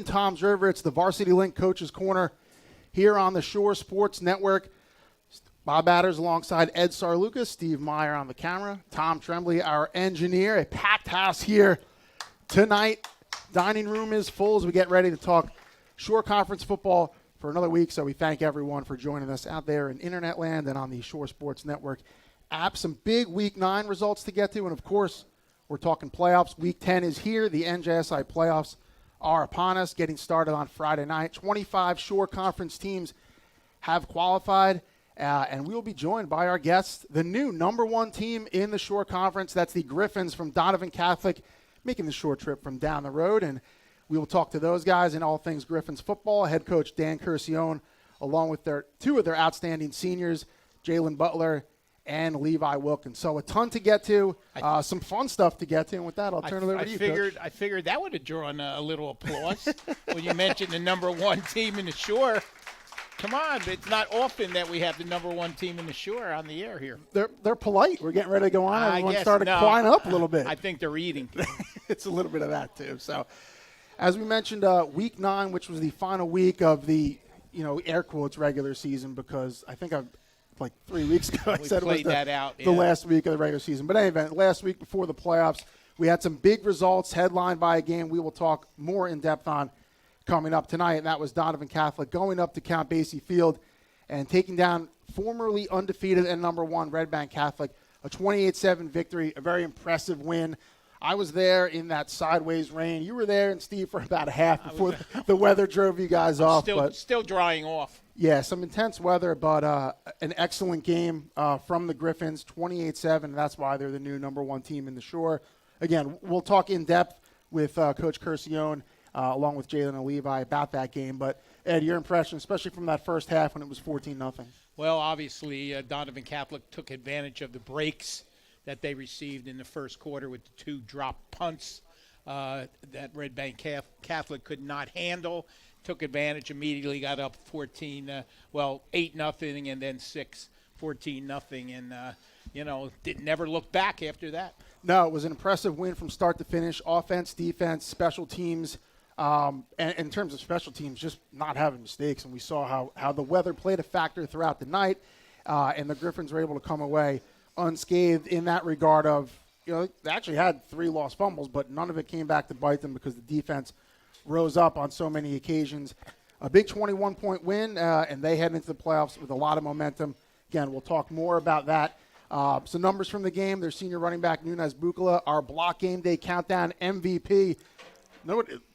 Tom's River. It's the Varsity Link Coach's Corner here on the Shore Sports Network. Bob Batters alongside Ed Sarlucas, Steve Meyer on the camera, Tom Tremblay, our engineer. A packed house here tonight. Dining room is full as we get ready to talk Shore Conference football for another week. So we thank everyone for joining us out there in Internet land and on the Shore Sports Network app. Some big Week 9 results to get to, and of course, we're talking playoffs. Week 10 is here. The NJSI playoffs are upon us, getting started on Friday night. 25 Shore Conference teams have qualified, and we will be joined by our guests, the new number one team in the Shore Conference. That's the Griffins from Donovan Catholic, making the short trip from down the road. And we will talk to those guys in all things Griffins football. Head coach Dan Curcione, along with two of their outstanding seniors, Jalen Butler and Levi Wilkins. So a ton to get to, some fun stuff to get to. And with that, I'll turn it over to you, Coach. I figured that would have drawn a little applause when you mentioned the number one team in the Shore. Come on, it's not often that we have the number one team in the Shore on the air here. They're polite. We're getting ready to go on. Everyone started quieting up a little bit. I think they're eating. It's a little bit of that, too. So, as we mentioned, Week 9, which was the final week of the, air quotes, regular season, because I think like 3 weeks ago, I said it was the last week of the regular season. But anyway, last week before the playoffs, we had some big results headlined by a game we will talk more in depth on coming up tonight, and that was Donovan Catholic going up to Count Basie Field and taking down formerly undefeated and number one Red Bank Catholic, a 28-7 victory, a very impressive win. I was there in that sideways rain. You were there, and Steve, for about a half before the weather drove you guys off. Still drying off. Yeah, some intense weather, but an excellent game from the Griffins, 28-7. That's why they're the new number one team in the Shore. Again, we'll talk in depth with Coach Curcione, along with Jalen and Levi, about that game. But, Ed, your impression, especially from that first half when it was 14-0. Well, obviously, Donovan Catholic took advantage of the breaks that they received in the first quarter with the two drop punts that Red Bank Catholic could not handle. Took advantage immediately, got up 8-0 and then 14-0, and never looked back after that. No, it was an impressive win from start to finish. Offense, defense, special teams, and in terms of special teams, just not having mistakes. And we saw how the weather played a factor throughout the night, and the Griffins were able to come away unscathed in that regard of, they actually had 3 lost fumbles, but none of it came back to bite them because the defense rose up on so many occasions. A big 21-point win, and they head into the playoffs with a lot of momentum. Again, we'll talk more about that. Some numbers from the game. Their senior running back, Nunez Bukala, our block game day countdown MVP.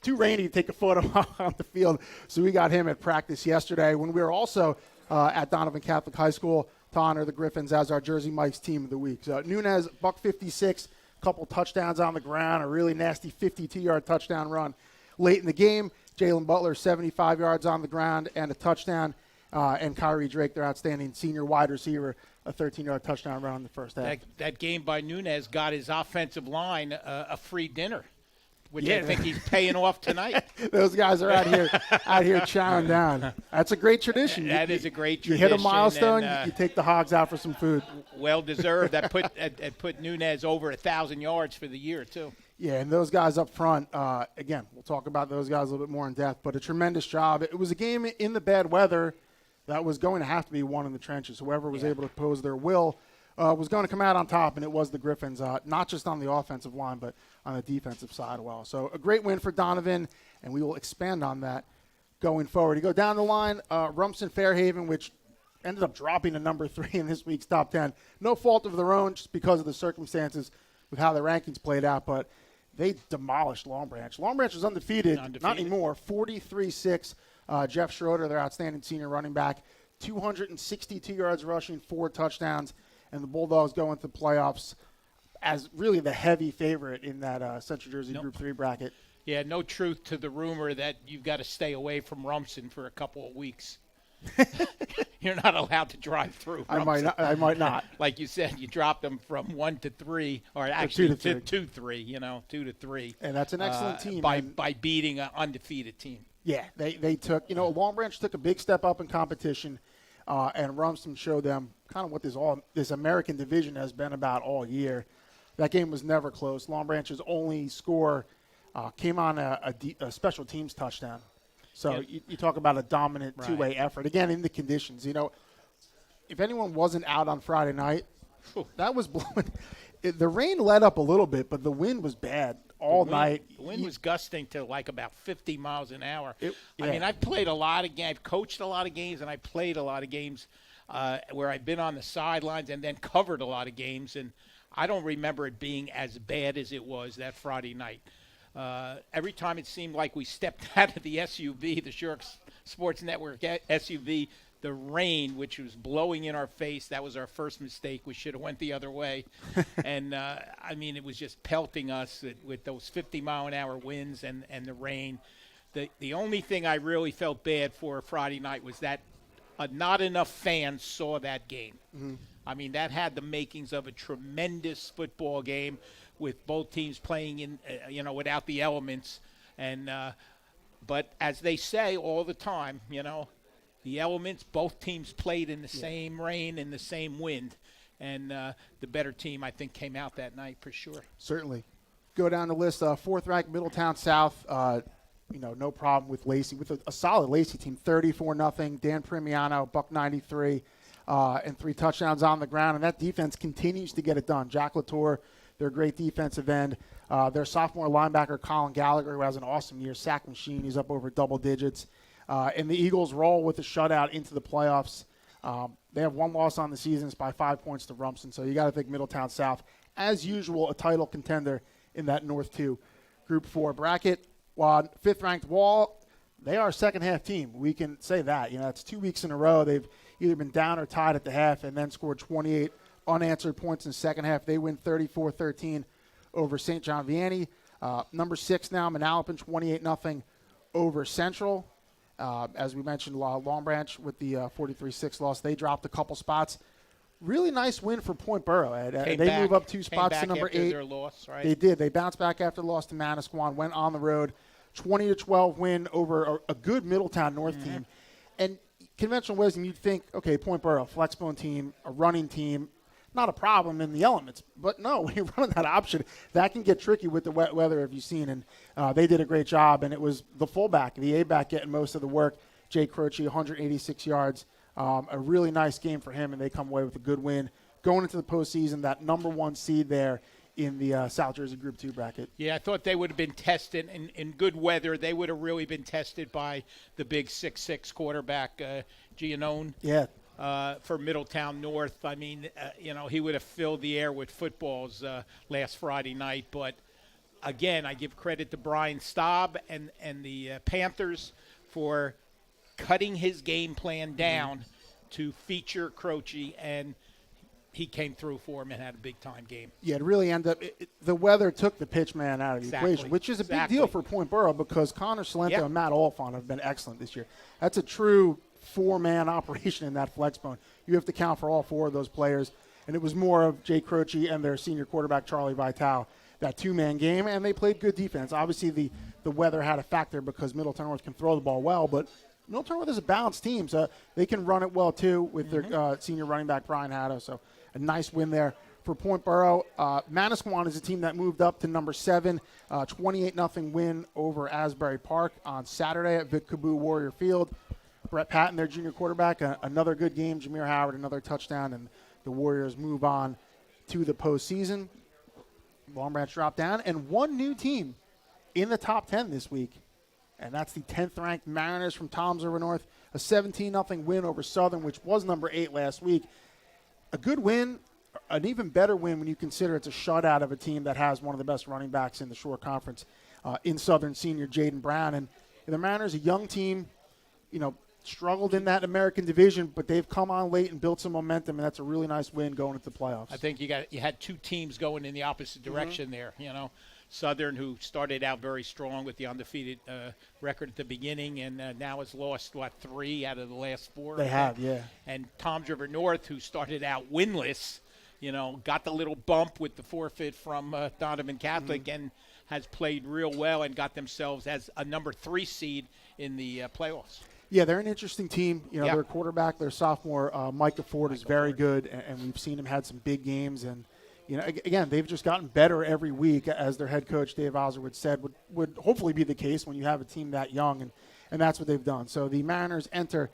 Too rainy to take a photo on the field, so we got him at practice yesterday when we were also at Donovan Catholic High School to honor the Griffins as our Jersey Mike's team of the week. So Nunez, $156, couple touchdowns on the ground, a really nasty 52-yard touchdown run late in the game. Jalen Butler, 75 yards on the ground and a touchdown. And Kyrie Drake, their outstanding senior wide receiver, a 13-yard touchdown run in the first half. That game by Nunez got his offensive line a free dinner, which I think he's paying off tonight. Those guys are out here chowing down. That's a great tradition. That is a great tradition. You hit a milestone, you take the hogs out for some food. Well deserved. That put Nunez over 1,000 yards for the year too. Yeah, and those guys up front, again, we'll talk about those guys a little bit more in depth, but a tremendous job. It was a game in the bad weather that was going to have to be won in the trenches. Whoever was able to pose their will was going to come out on top, and it was the Griffins, not just on the offensive line, but on the defensive side as well. So a great win for Donovan, and we will expand on that going forward. You go down the line, Rumson Fairhaven, which ended up dropping to number 3 in this week's top 10. No fault of their own, just because of the circumstances with how the rankings played out, but they demolished Long Branch. Long Branch was undefeated. Not anymore, 43-6. Jeff Schroeder, their outstanding senior running back, 262 yards rushing, 4 touchdowns, and the Bulldogs go into the playoffs as really the heavy favorite in that Central Jersey Group 3 bracket. Yeah, no truth to the rumor that you've got to stay away from Rumson for a couple of weeks. You're not allowed to drive through Rumson. I might not. Like you said, you dropped them from 1 to 3, or actually 2 to 3, 2 to 3. And that's an excellent team. By beating an undefeated team. Yeah, they took, Long Branch took a big step up in competition, and Rumson showed them kind of what this American division has been about all year. That game was never close. Long Branch's only score came on a special teams touchdown. So Yeah. you talk about a dominant Right. two-way effort. Again, in the conditions, if anyone wasn't out on Friday night, that was blowing. The rain let up a little bit, but the wind was bad all night. The wind was gusting to like about 50 miles an hour. I yeah. mean, I've played a lot of games. I've coached a lot of games, and I played a lot of games where I've been on the sidelines and then covered a lot of games. And I don't remember it being as bad as it was that Friday night. Every time it seemed like we stepped out of the SUV, the Shore Sports Network SUV, the rain, which was blowing in our face, that was our first mistake. We should have went the other way. And, I mean, it was just pelting us with those 50-mile-an-hour winds and the rain. The only thing I really felt bad for Friday night was that not enough fans saw that game. Mm-hmm. I mean, that had the makings of a tremendous football game with both teams playing in, without the elements. And but as they say all the time, the elements, both teams played in the same rain and the same wind. And the better team, I think, came out that night for sure. Certainly. Go down the list. Fourth-ranked Middletown South. No problem with Lacey. With a solid Lacey team, 34-0. Dan Primiano, $193, and 3 touchdowns on the ground. And that defense continues to get it done. Jack Latour, their great defensive end. Their sophomore linebacker, Colin Gallagher, who has an awesome year, sack machine. He's up over double digits. And the Eagles roll with a shutout into the playoffs. They have 1 loss on the season. It's by 5 points to Rumson. So you got to think Middletown South, as usual, a title contender in that North 2 Group 4 bracket. While fifth-ranked Wall, they are a second-half team. We can say that. It's 2 weeks in a row. They've either been down or tied at the half and then scored 28 unanswered points in the second half. They win 34-13 over St. John Vianney. Number 6 now, Manalapan, 28-0 over Central. As we mentioned, Long Branch with the 43-6 loss. They dropped a couple spots. Really nice win for Point Borough, Ed. They move up 2 spots to number 8. Their loss, right? They did. They bounced back after the loss to Manasquan, went on the road, 20-12 win over a good Middletown North team. And conventional wisdom, you'd think, okay, Point Borough, flexbone team, a running team, not a problem in the elements. But no, when you're running that option, that can get tricky with the wet weather, if you've seen. And they did a great job. And it was the fullback, the A-back, getting most of the work. Jay Croce, 186 yards. A really nice game for him, and they come away with a good win. Going into the postseason, that number 1 seed there in the South Jersey Group 2 bracket. Yeah, I thought they would have been tested in good weather. They would have really been tested by the big 6'6" quarterback, Giannone. Yeah. For Middletown North. I mean, he would have filled the air with footballs last Friday night. But, again, I give credit to Brian Staub and the Panthers for cutting his game plan down to feature Croce, and he came through for him and had a big-time game. Yeah, it really ended up the weather took the pitch man out of the equation, which is a big deal for Point Borough because Connor Salento and Matt Oliphant have been excellent this year. That's a true 4-man operation in that flex bone. You have to count for all 4 of those players, and it was more of Jay Croce and their senior quarterback, Charlie Vitale, that 2-man game, and they played good defense. Obviously, the weather had a factor because Middletown North can throw the ball well, but Middletown North is a balanced team, so they can run it well, too, with their senior running back, Brian Hatto. So a nice win there for Point Borough. Manasquan is a team that moved up to number 7, 28-0 win over Asbury Park on Saturday at Vic Caboo Warrior Field. Brett Patton, their junior quarterback, another good game. Jameer Howard, another touchdown, and the Warriors move on to the postseason. Long Branch dropped down, and one new team in the top 10 this week, and that's the 10th-ranked Mariners from Toms River North, a 17-0 win over Southern, which was number 8 last week. A good win, an even better win when you consider it's a shutout of a team that has one of the best running backs in the Shore Conference in Southern, senior Jaden Brown. And the Mariners, a young team, struggled in that American division, but they've come on late and built some momentum, and that's a really nice win going into the playoffs. I think you had 2 teams going in the opposite direction there, Southern, who started out very strong with the undefeated record at the beginning, and now has lost, 3 out of the last 4? They have, yeah. And Toms River North, who started out winless, got the little bump with the forfeit from Donovan Catholic and has played real well and got themselves as a number 3 seed in the playoffs. Yeah, they're an interesting team. Their quarterback, their sophomore, Micah Ford, is very good, and we've seen him had some big games. And, Again, they've just gotten better every week, as their head coach, Dave Oslerwood, said would hopefully be the case when you have a team that young, and that's what they've done. So the Mariners enter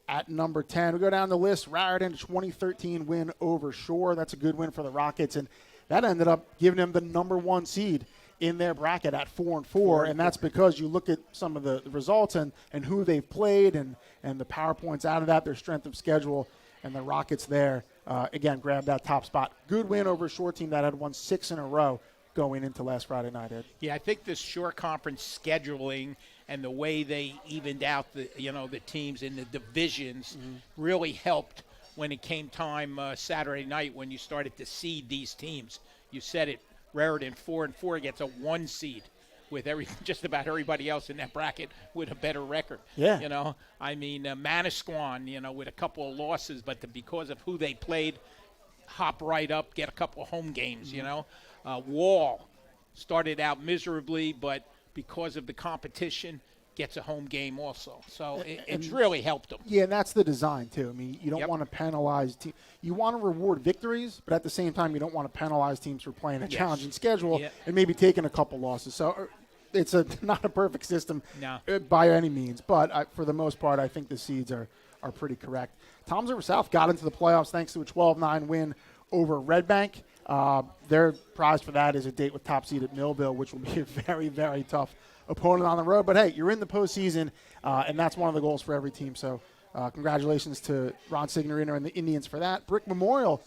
at number 10. We go down the list. Raritan, 2013 win over Shore. That's a good win for the Rockets, and that ended up giving them the number 1 seed in their bracket at 4-4, and that's because you look at some of the results and who they've played and the PowerPoints out of that, their strength of schedule, and the Rockets there, again, grabbed that top spot. Good win over a Shore team that had won 6 in a row going into last Friday night, Ed. Yeah, I think this Shore Conference scheduling and the way they evened out the teams in the divisions really helped when it came time Saturday night when you started to seed these teams. You said it, Raritan 4-4 gets a 1 seed with just about everybody else in that bracket with a better record. Yeah. Manasquan, with a couple of losses, but because of who they played, hop right up, get a couple of home games, Wall started out miserably, but because of the competition, gets a home game also. So it's really helped them. Yeah, and that's the design, too. I mean, you don't want to penalize teams. You want to reward victories, but at the same time, you don't want to penalize teams for playing a challenging schedule and maybe taking a couple losses. So it's not a perfect system by any means, but for the most part, I think the seeds are pretty correct. Toms River South got into the playoffs thanks to a 12-9 win over Red Bank. Their prize for that is a date with top seed at Millville, which will be a very, very tough opponent on the road. But, hey, you're in the postseason, and that's one of the goals for every team. So congratulations to Ron Signorino and the Indians for that. Brick Memorial,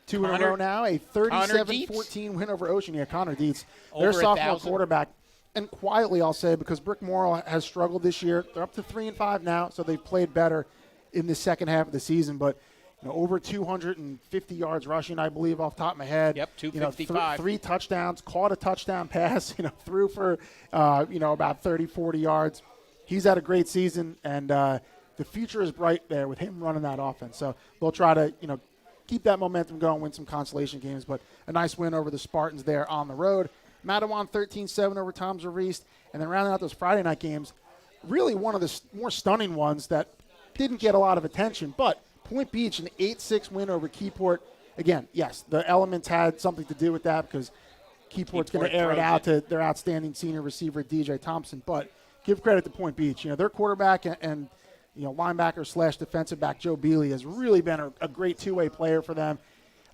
2 in a row now, a 37-14 win over Ocean. Yeah, Connor Dietz, their sophomore quarterback. And quietly, I'll say, because Brick Memorial has struggled this year, they're up to 3-5 now, so they've played better in the second half of the season. But over 250 yards rushing, I believe, off the top of my head. Yep, 255. 3 touchdowns, caught a touchdown pass, threw for, about 30, 40 yards. He's had a great season, and the future is bright there with him running that offense. So they'll try to, keep that momentum going, win some consolation games. But a nice win over the Spartans there on the road. Matawan 13-7 over Toms River East. And then rounding out those Friday night games, really one of the more stunning ones that didn't get a lot of attention, but Point Beach, an 8-6 win over Keyport. Again, yes, the elements had something to do with that because Keyport's going to air it out to their outstanding senior receiver, DJ Thompson. But give credit to Point Beach. Their quarterback and linebacker / defensive back Joe Bealey has really been a great two-way player for them.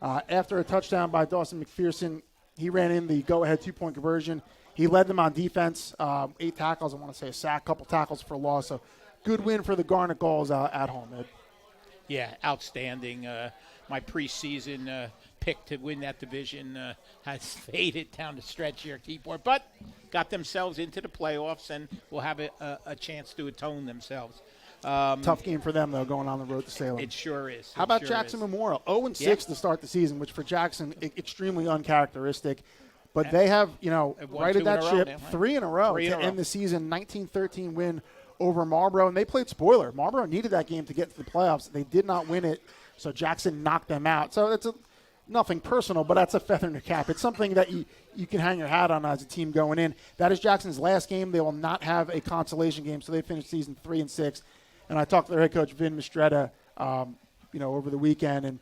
After a touchdown by Dawson McPherson, he ran in the go-ahead 2-point conversion. He led them on defense, 8 tackles, I want to say a sack, couple tackles for loss. So good win for the Garnet Gulls at home, Ed. Yeah, outstanding. My preseason pick to win that division has faded down the stretch here at Keyport, but got themselves into the playoffs and will have a chance to atone themselves. Tough game for them, though, going on the road to Salem. It sure is. How about Jackson Memorial? 0-6 to start the season, which for Jackson, extremely uncharacteristic. But they have, righted that ship 3 in a row to end the season, 19-13 win over Marlboro, and they played spoiler. Marlboro needed that game to get to the playoffs. They did not win it, so Jackson knocked them out. So it's nothing personal, but that's a feather in the cap. It's something that you can hang your hat on as a team going in. That is Jackson's last game. They will not have a consolation game, so they finished season 3-6. And I talked to their head coach, Vin Mistretta, over the weekend, and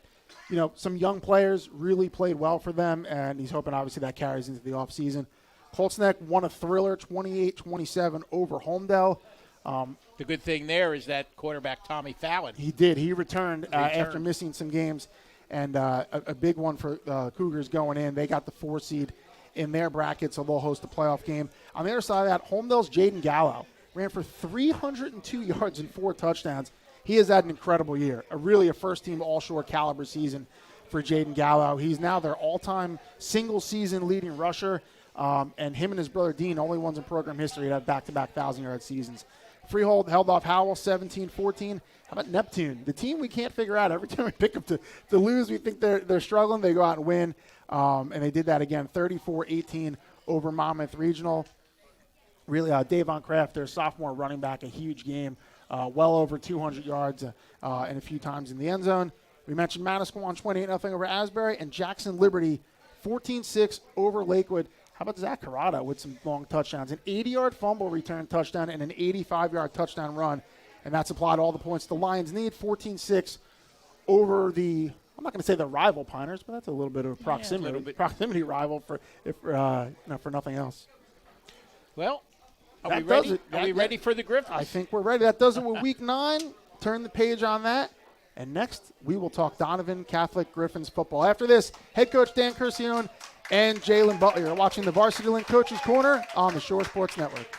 some young players really played well for them, and he's hoping obviously that carries into the offseason. Colts Neck won a thriller, 28-27 over Homedale. The good thing there is that quarterback Tommy Fallon. He did. He returned after missing some games, and a big one for Cougars going in. They got the 4 seed in their bracket, so they'll host a playoff game. On the other side of that, Homedale's Jaden Gallo ran for 302 yards and 4 touchdowns. He has had an incredible year, a first-team all-shore caliber season for Jaden Gallo. He's now their all-time single-season leading rusher, and him and his brother Dean, only ones in program history that have back-to-back 1,000-yard seasons. Freehold held off Howell 17-14. How about Neptune? The team we can't figure out. Every time we pick them to lose, we think they're struggling. They go out and win, and they did that again, 34-18 over Monmouth Regional. Really, Davon Kraft, their sophomore running back, a huge game, well over 200 yards and a few times in the end zone. We mentioned Manasquan 28-0 over Asbury, and Jackson Liberty 14-6 over Lakewood. How about Zach Carrata with some long touchdowns? An 80-yard fumble return touchdown and an 85-yard touchdown run, and that's applied all the points the Lions need. 14-6 over the I'm not going to say the rival Piners, but that's a little bit of a proximity rival for nothing else. Well, are That we ready? does it. Are we ready for the Griffins? I think we're ready. That does it with Week 9. Turn the page on that. And next, we will talk Donovan Catholic Griffins football. After this, head coach Dan Curcione and Jalen Butler are watching the Varsity Link Coaches Corner on the Shore Sports Network.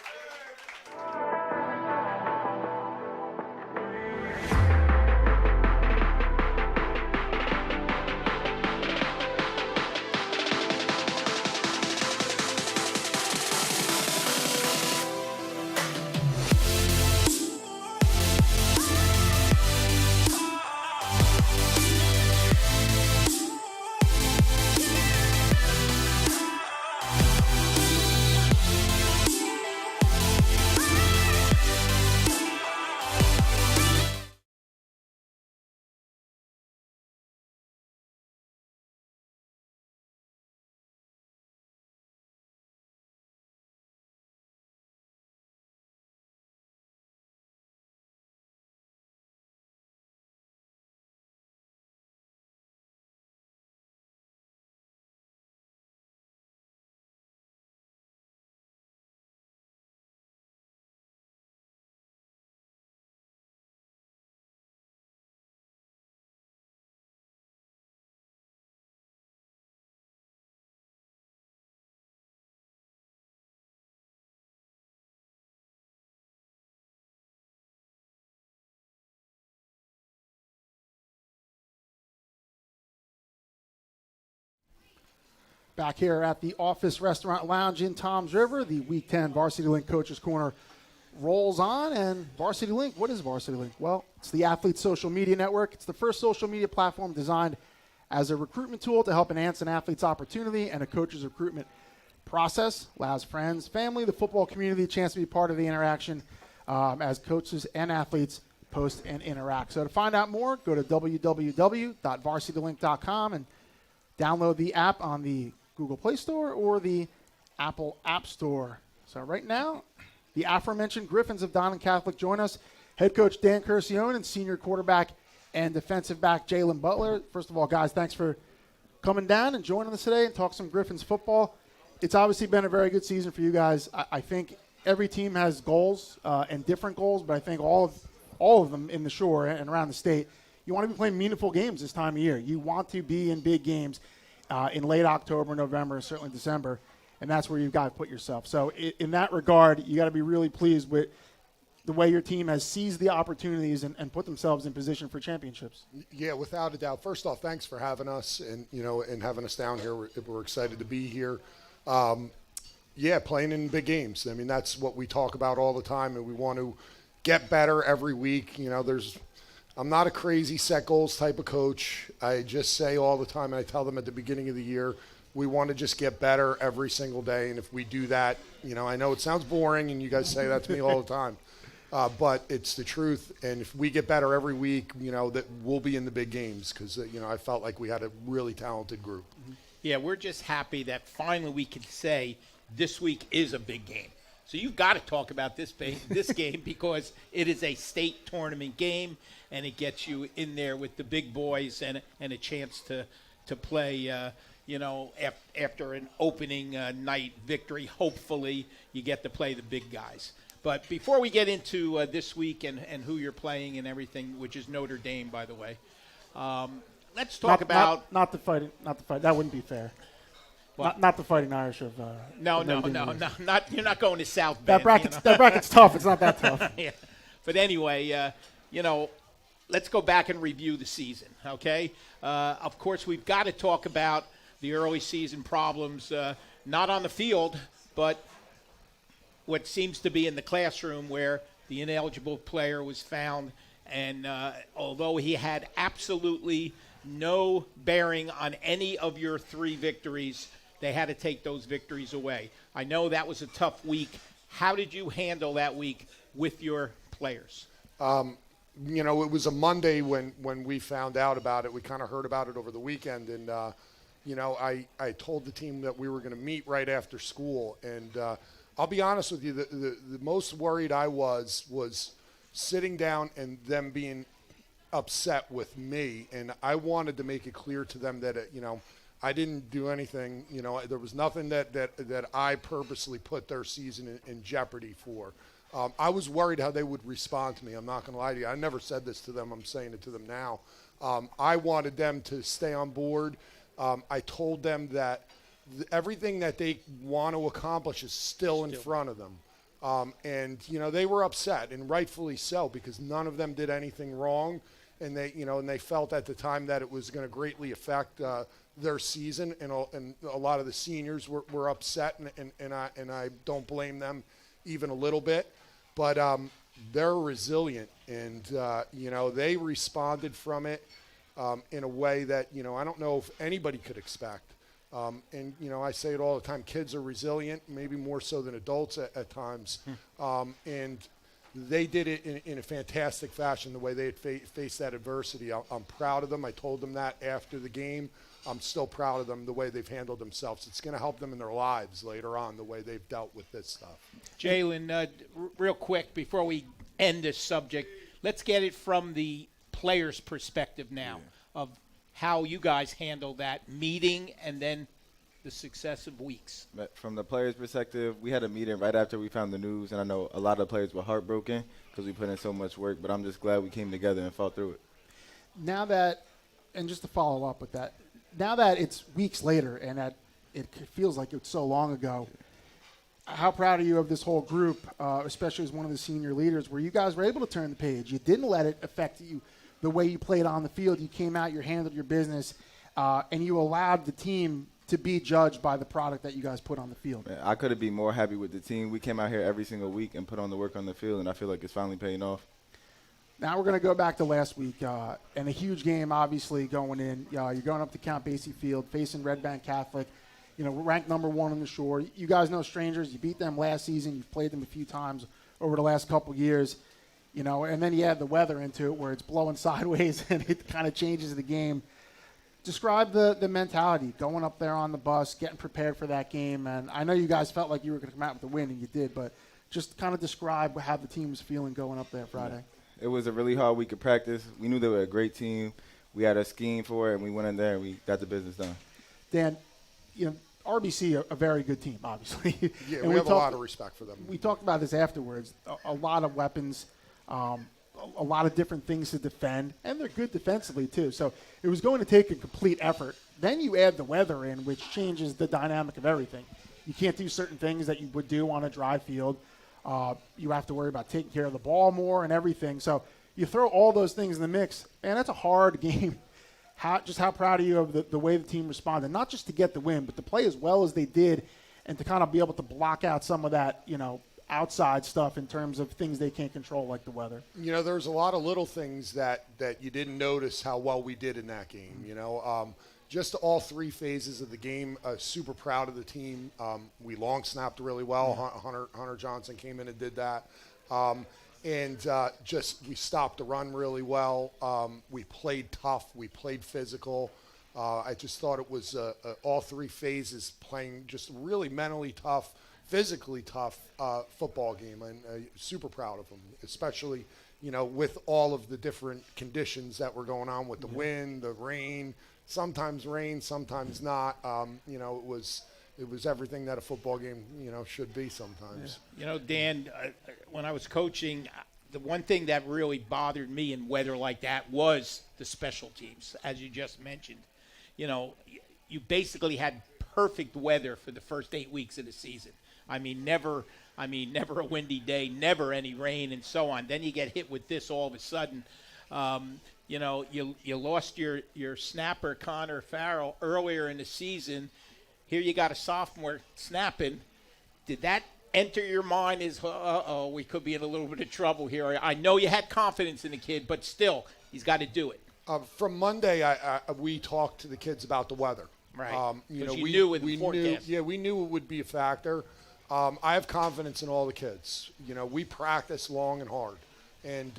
Back here at the Office Restaurant Lounge in Toms River, the Week 10 Varsity Link Coaches Corner rolls on. And Varsity Link, what is Varsity Link? Well, it's the athlete's social media network. It's the first social media platform designed as a recruitment tool to help enhance an athlete's opportunity and a coach's recruitment process. Allows friends, family, the football community a chance to be part of the interaction as coaches and athletes post and interact. So to find out more, go to www.varsitylink.com and download the app on the Google Play Store or the Apple App Store. So right now, the aforementioned Griffins of Donovan Catholic join us. Head coach Dan Curcione and senior quarterback and defensive back Jalen Butler. First of all, guys, thanks for coming down and joining us today and talk some Griffins football. It's obviously been a very good season for you guys. I think every team has goals and different goals, but I think all of them in the Shore and around the state, you want to be playing meaningful games this time of year. You want to be in big games in late October, November, certainly December, and that's where you've got to put yourself. So in that regard, you got to be really pleased with the way your team has seized the opportunities and put themselves in position for championships. Yeah, without a doubt. First off, thanks for having us and having us down here. We're excited to be here. Playing in big games. I mean, that's what we talk about all the time, and we want to get better every week. I'm not a crazy set goals type of coach. I just say all the time, and I tell them at the beginning of the year, we want to just get better every single day. And if we do that, I know it sounds boring, and you guys say that to me all the time, but it's the truth. And if we get better every week, that we'll be in the big games because, I felt like we had a really talented group. Yeah, we're just happy that finally we can say this week is a big game. So you've got to talk about this game because it is a state tournament game, and it gets you in there with the big boys and a chance to play, after an opening night victory. Hopefully you get to play the big guys. But before we get into this week and who you're playing and everything, which is Notre Dame, by the way, let's talk about not the fighting. That wouldn't be fair. Not the Fighting Irish of. No. Not you're not going to South That Bend. that bracket's tough. It's not that tough. Yeah. But anyway, let's go back and review the season. Okay. Of course, we've got to talk about the early season problems, not on the field, but what seems to be in the classroom, where the ineligible player was found, and although he had absolutely no bearing on any of your three victories, they had to take those victories away. I know that was a tough week. How did you handle that week with your players? It was a Monday when we found out about it. We kind of heard about it over the weekend, and I told the team that we were going to meet right after school. And I'll be honest with you, the most worried I was sitting down and them being upset with me, and I wanted to make it clear to them that I didn't do anything. There was nothing that I purposely put their season in jeopardy for. I was worried how they would respond to me. I'm not going to lie to you. I never said this to them. I'm saying it to them now. I wanted them to stay on board. I told them that everything that they want to accomplish is still in front of them. And they were upset, and rightfully so, because none of them did anything wrong. And they felt at the time that it was going to greatly affect their season, and a lot of the seniors were upset, and I don't blame them even a little bit. But they're resilient, and they responded from it in a way that I don't know if anybody could expect. And I say it all the time: kids are resilient, maybe more so than adults at times. And they did it in a fantastic fashion, the way they had faced that adversity. I'm proud of them. I told them that after the game. I'm still proud of them, the way they've handled themselves. It's going to help them in their lives later on, the way they've dealt with this stuff. Jalen, real quick, before we end this subject, let's get it from the player's perspective now of how you guys handle that meeting and then the successive weeks. But from the players' perspective, we had a meeting right after we found the news, and I know a lot of the players were heartbroken because we put in so much work, but I'm just glad we came together and fought through it. Now that, and just to follow up with that, now that it's weeks later and that it feels like it's so long ago, how proud are you of this whole group, especially as one of the senior leaders, where you guys were able to turn the page? You didn't let it affect you the way you played on the field. You came out, you handled your business, and you allowed the team to be judged by the product that you guys put on the field. Man, I couldn't be more happy with the team. We came out here every single week and put on the work on the field, and I feel like it's finally paying off. Now we're going to go back to last week, and a huge game, obviously, going in. You're going up to Count Basie Field, facing Red Bank Catholic, ranked number 1 on the shore. You guys know strangers. You beat them last season. You've played them a few times over the last couple years, and then you add the weather into it where it's blowing sideways, and it kind of changes the game. Describe the mentality, going up there on the bus, getting prepared for that game. And I know you guys felt like you were going to come out with a win, and you did, but just kind of describe how the team was feeling going up there Friday. It was a really hard week of practice. We knew they were a great team. We had a scheme for it, and we went in there and we got the business done. Dan, RBC, a very good team, obviously. Yeah, and we have a lot of respect for them. We talked about this afterwards. A lot of weapons, a lot of different things to defend, and they're good defensively too. So it was going to take a complete effort. Then you add the weather in, which changes the dynamic of everything. You can't do certain things that you would do on a dry field. You have to worry about taking care of the ball more and everything. So you throw all those things in the mix, and that's a hard game. How proud are you of the way the team responded, not just to get the win, but to play as well as they did and to kind of be able to block out some of that, outside stuff in terms of things they can't control, like the weather? There's a lot of little things that you didn't notice how well we did in that game. Just all 3 phases of the game. Super proud of the team. We long snapped really well. Hunter Johnson came in and did that. We stopped the run really well. We played tough. We played physical. I just thought it was all 3 phases playing just really mentally tough, physically tough football game, and super proud of them, especially with all of the different conditions that were going on with the wind, the rain, sometimes sometimes not. It was everything that a football game should be sometimes. Dan, when I was coaching, the one thing that really bothered me in weather like that was the special teams, as you just mentioned. You basically had perfect weather for the first 8 weeks of the season. Never a windy day, never any rain, and so on. Then you get hit with this all of a sudden. You lost your snapper, Connor Farrell, earlier in the season. Here you got a sophomore snapping. Did that enter your mind as, we could be in a little bit of trouble here? I know you had confidence in the kid, but still, he's got to do it. From Monday, we talked to the kids about the weather. Right. We knew with the forecast. We knew it would be a factor. I have confidence in all the kids. We practice long and hard, and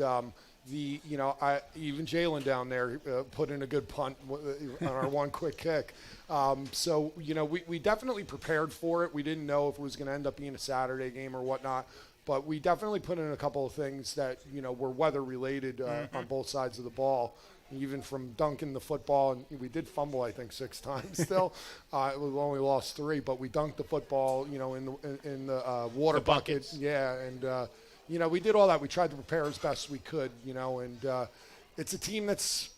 even Jalen down there put in a good punt on our one quick kick. We definitely prepared for it. We didn't know if it was going to end up being a Saturday game or whatnot, But we definitely put in a couple of things that, were weather related on both sides of the ball. Even from dunking the football, and we did fumble, I think, 6 times still. We only lost 3, but we dunked the football, in the water The bucket. buckets. Yeah, and, we did all that. We tried to prepare as best we could, and it's a team that's,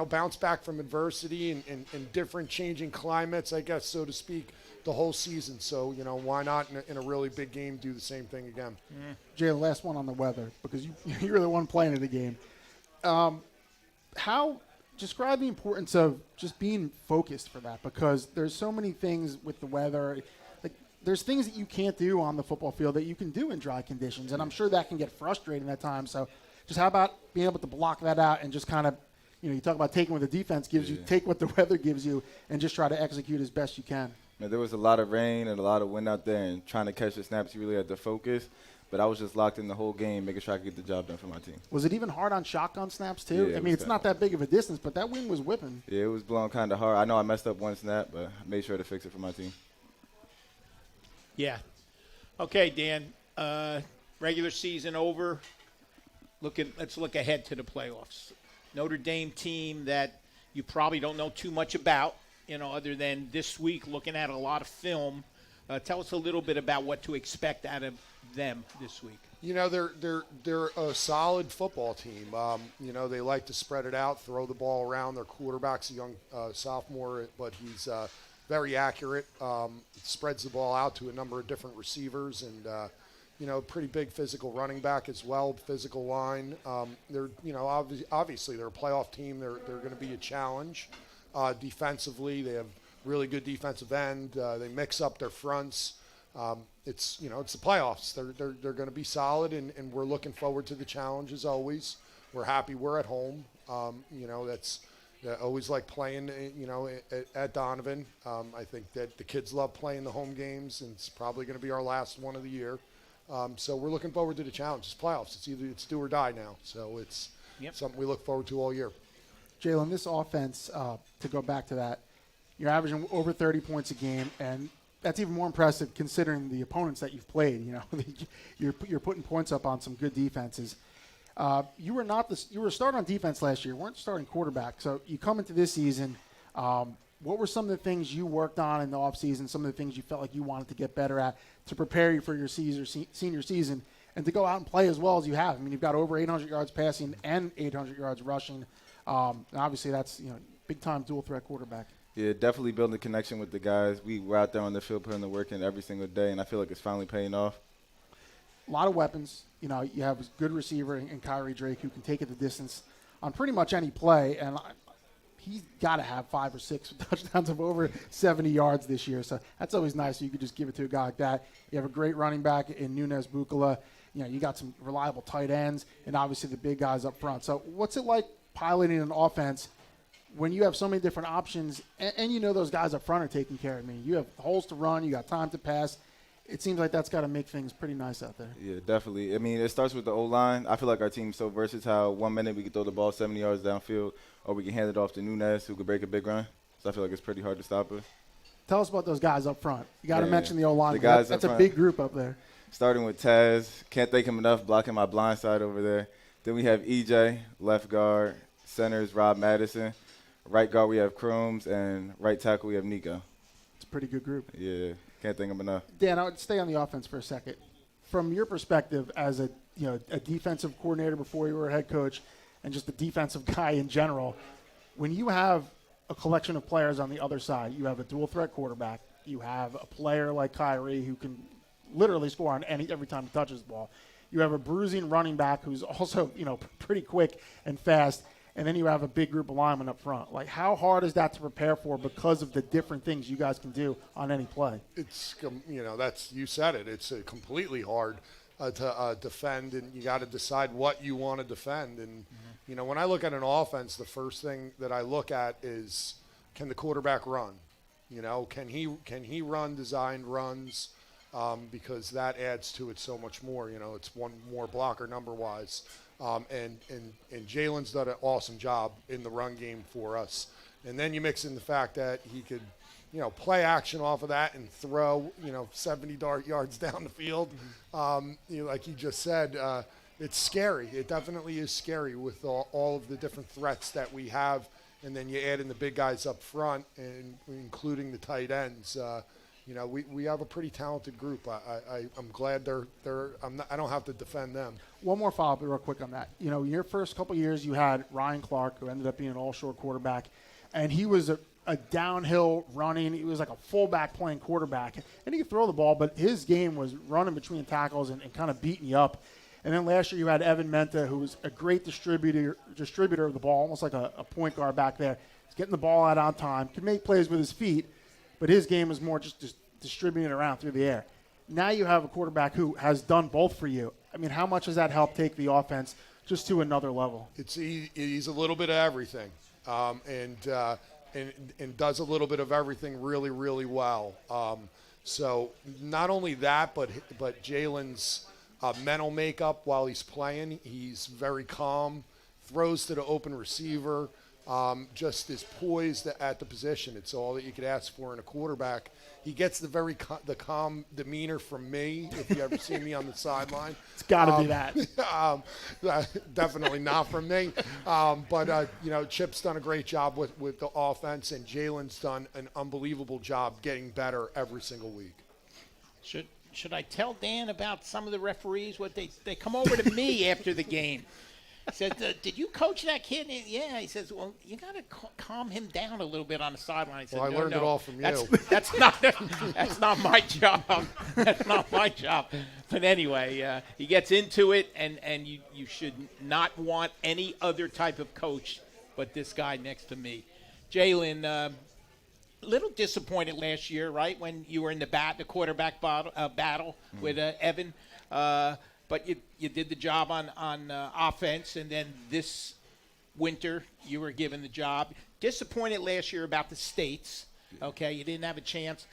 bounced back from adversity and different changing climates, I guess, so to speak, the whole season. So, why not in a really big game do the same thing again? Jay, last one on the weather, because you're the one playing in the game. How describe the importance of just being focused for that, because there's so many things with the weather. Like, there's things that you can't do on the football field that you can do in dry conditions, and I'm sure that can get frustrating at times. So just how about being able to block that out and just kind of, you talk about taking what the defense gives you, take what the weather gives you, and just try to execute as best you can. There was a lot of rain and a lot of wind out there, and trying to catch the snaps, you really had to focus. But I was just locked in the whole game, making sure I could get the job done for my team. Was it even hard on shotgun snaps, too? Yeah, I mean, it's not that big of a distance, but that wind was whipping. Yeah, it was blowing kind of hard. I know I messed up one snap, but I made sure to fix it for my team. Yeah. Okay, Dan. Regular season over. Let's look ahead to the playoffs. Notre Dame team that you probably don't know too much about, other than this week looking at a lot of film. Tell us a little bit about what to expect out of them this week. They're a solid football team. They like to spread it out, throw the ball around. Their quarterback's a young sophomore, but he's very accurate. Spreads the ball out to a number of different receivers, and pretty big physical running back as well. Physical line. They're obviously they're a playoff team. They're going to be a challenge. Defensively, they have really good defensive end. They mix up their fronts. It's the playoffs. They're going to be solid, and we're looking forward to the challenge as always. We're happy we're at home. That's always like playing, at Donovan. I think that the kids love playing the home games, and it's probably going to be our last one of the year. So we're looking forward to the challenge. It's playoffs. It's do or die now. So it's something we look forward to all year. Jalen, this offense, to go back to that, you're averaging over 30 points a game, and that's even more impressive considering the opponents that you've played. You're putting points up on some good defenses. You were a starter on defense last year. You weren't starting quarterback. So you come into this season. What were some of the things you worked on in the offseason, some of the things you felt like you wanted to get better at to prepare you for your senior season and to go out and play as well as you have? I mean, you've got over 800 yards passing and 800 yards rushing. And obviously, that's big-time dual-threat quarterback. Yeah, definitely building a connection with the guys. We were out there on the field putting the work in every single day, and I feel like it's finally paying off. A lot of weapons. You have a good receiver in Kyrie Drake who can take it the distance on pretty much any play, and he's got to have 5 or 6 touchdowns of over 70 yards this year. So that's always nice. You could just give it to a guy like that. You have a great running back in Nunez Bukala. You got some reliable tight ends, and obviously the big guys up front. So what's it like piloting an offense when you have so many different options and those guys up front are taking care of me? You have holes to run. You got time to pass. It seems like that's got to make things pretty nice out there. Yeah, definitely. I mean, it starts with the O-line. I feel like our team's so versatile. 1 minute we can throw the ball 70 yards downfield, or we can hand it off to Nunez, who could break a big run. So I feel like it's pretty hard to stop us. Tell us about those guys up front. You got to mention the O-line. The guys That's up a front. big group up there. Starting with Taz. Can't thank him enough blocking my blind side over there. Then we have EJ, left guard. Centers, Rob Madison. Right guard, we have Crooms. And right tackle, we have Nico. It's a pretty good group. Yeah, can't thank him enough. Dan, I would stay on the offense for a second. From your perspective as a defensive coordinator before you were a head coach and just a defensive guy in general, when you have a collection of players on the other side, you have a dual-threat quarterback, you have a player like Kyrie who can literally score on every time he touches the ball. You have a bruising running back who's also, pretty quick and fast, and then you have a big group of linemen up front. Like, how hard is that to prepare for because of the different things you guys can do on any play? It's, you said it. It's completely hard to defend, and you got to decide what you want to defend. And, when I look at an offense, the first thing that I look at is, can the quarterback run? Can he run designed runs? Because that adds to it so much more. It's one more blocker number-wise. And Jalen's done an awesome job in the run game for us. And then you mix in the fact that he could play action off of that and throw, 70 yards down the field. Like you just said, it's scary. It definitely is scary with all of the different threats that we have. And then you add in the big guys up front, and including the tight ends. We have a pretty talented group. I'm glad I don't have to defend them. One more follow-up real quick on that. Your first couple years, you had Ryan Clark, who ended up being an all-shore quarterback, and he was a downhill running. He was like a fullback playing quarterback, and he could throw the ball, but his game was running between tackles and kind of beating you up. And then last year you had Evan Menta, who was a great distributor of the ball, almost like a point guard back there. He's getting the ball out on time, can make plays with his feet, but his game was more just distributing it around through the air. Now you have a quarterback who has done both for you. I mean, how much does that help take the offense just to another level? He's a little bit of everything, and does a little bit of everything really, really well. So not only that, but Jalen's mental makeup while he's playing. He's very calm, throws to the open receiver, just is poised at the position. It's all that you could ask for in a quarterback. He gets the calm demeanor from me, if you ever see me on the sideline. It's got to be that. Definitely not from me. But Chip's done a great job with the offense, and Jalen's done an unbelievable job getting better every single week. Should I tell Dan about some of the referees? What they come over to me after the game. Said, did you coach that kid? And yeah. He says, well, you got to calm him down a little bit on the sideline. I said, I learned it all from you. That's not my job. That's not my job. But anyway, he gets into it, and you should not want any other type of coach but this guy next to me. Jalen, little disappointed last year, right, when you were in the quarterback battle with Evan. But you did the job on offense, and then this winter you were given the job. Disappointed last year about the states. Okay, you didn't have a chance.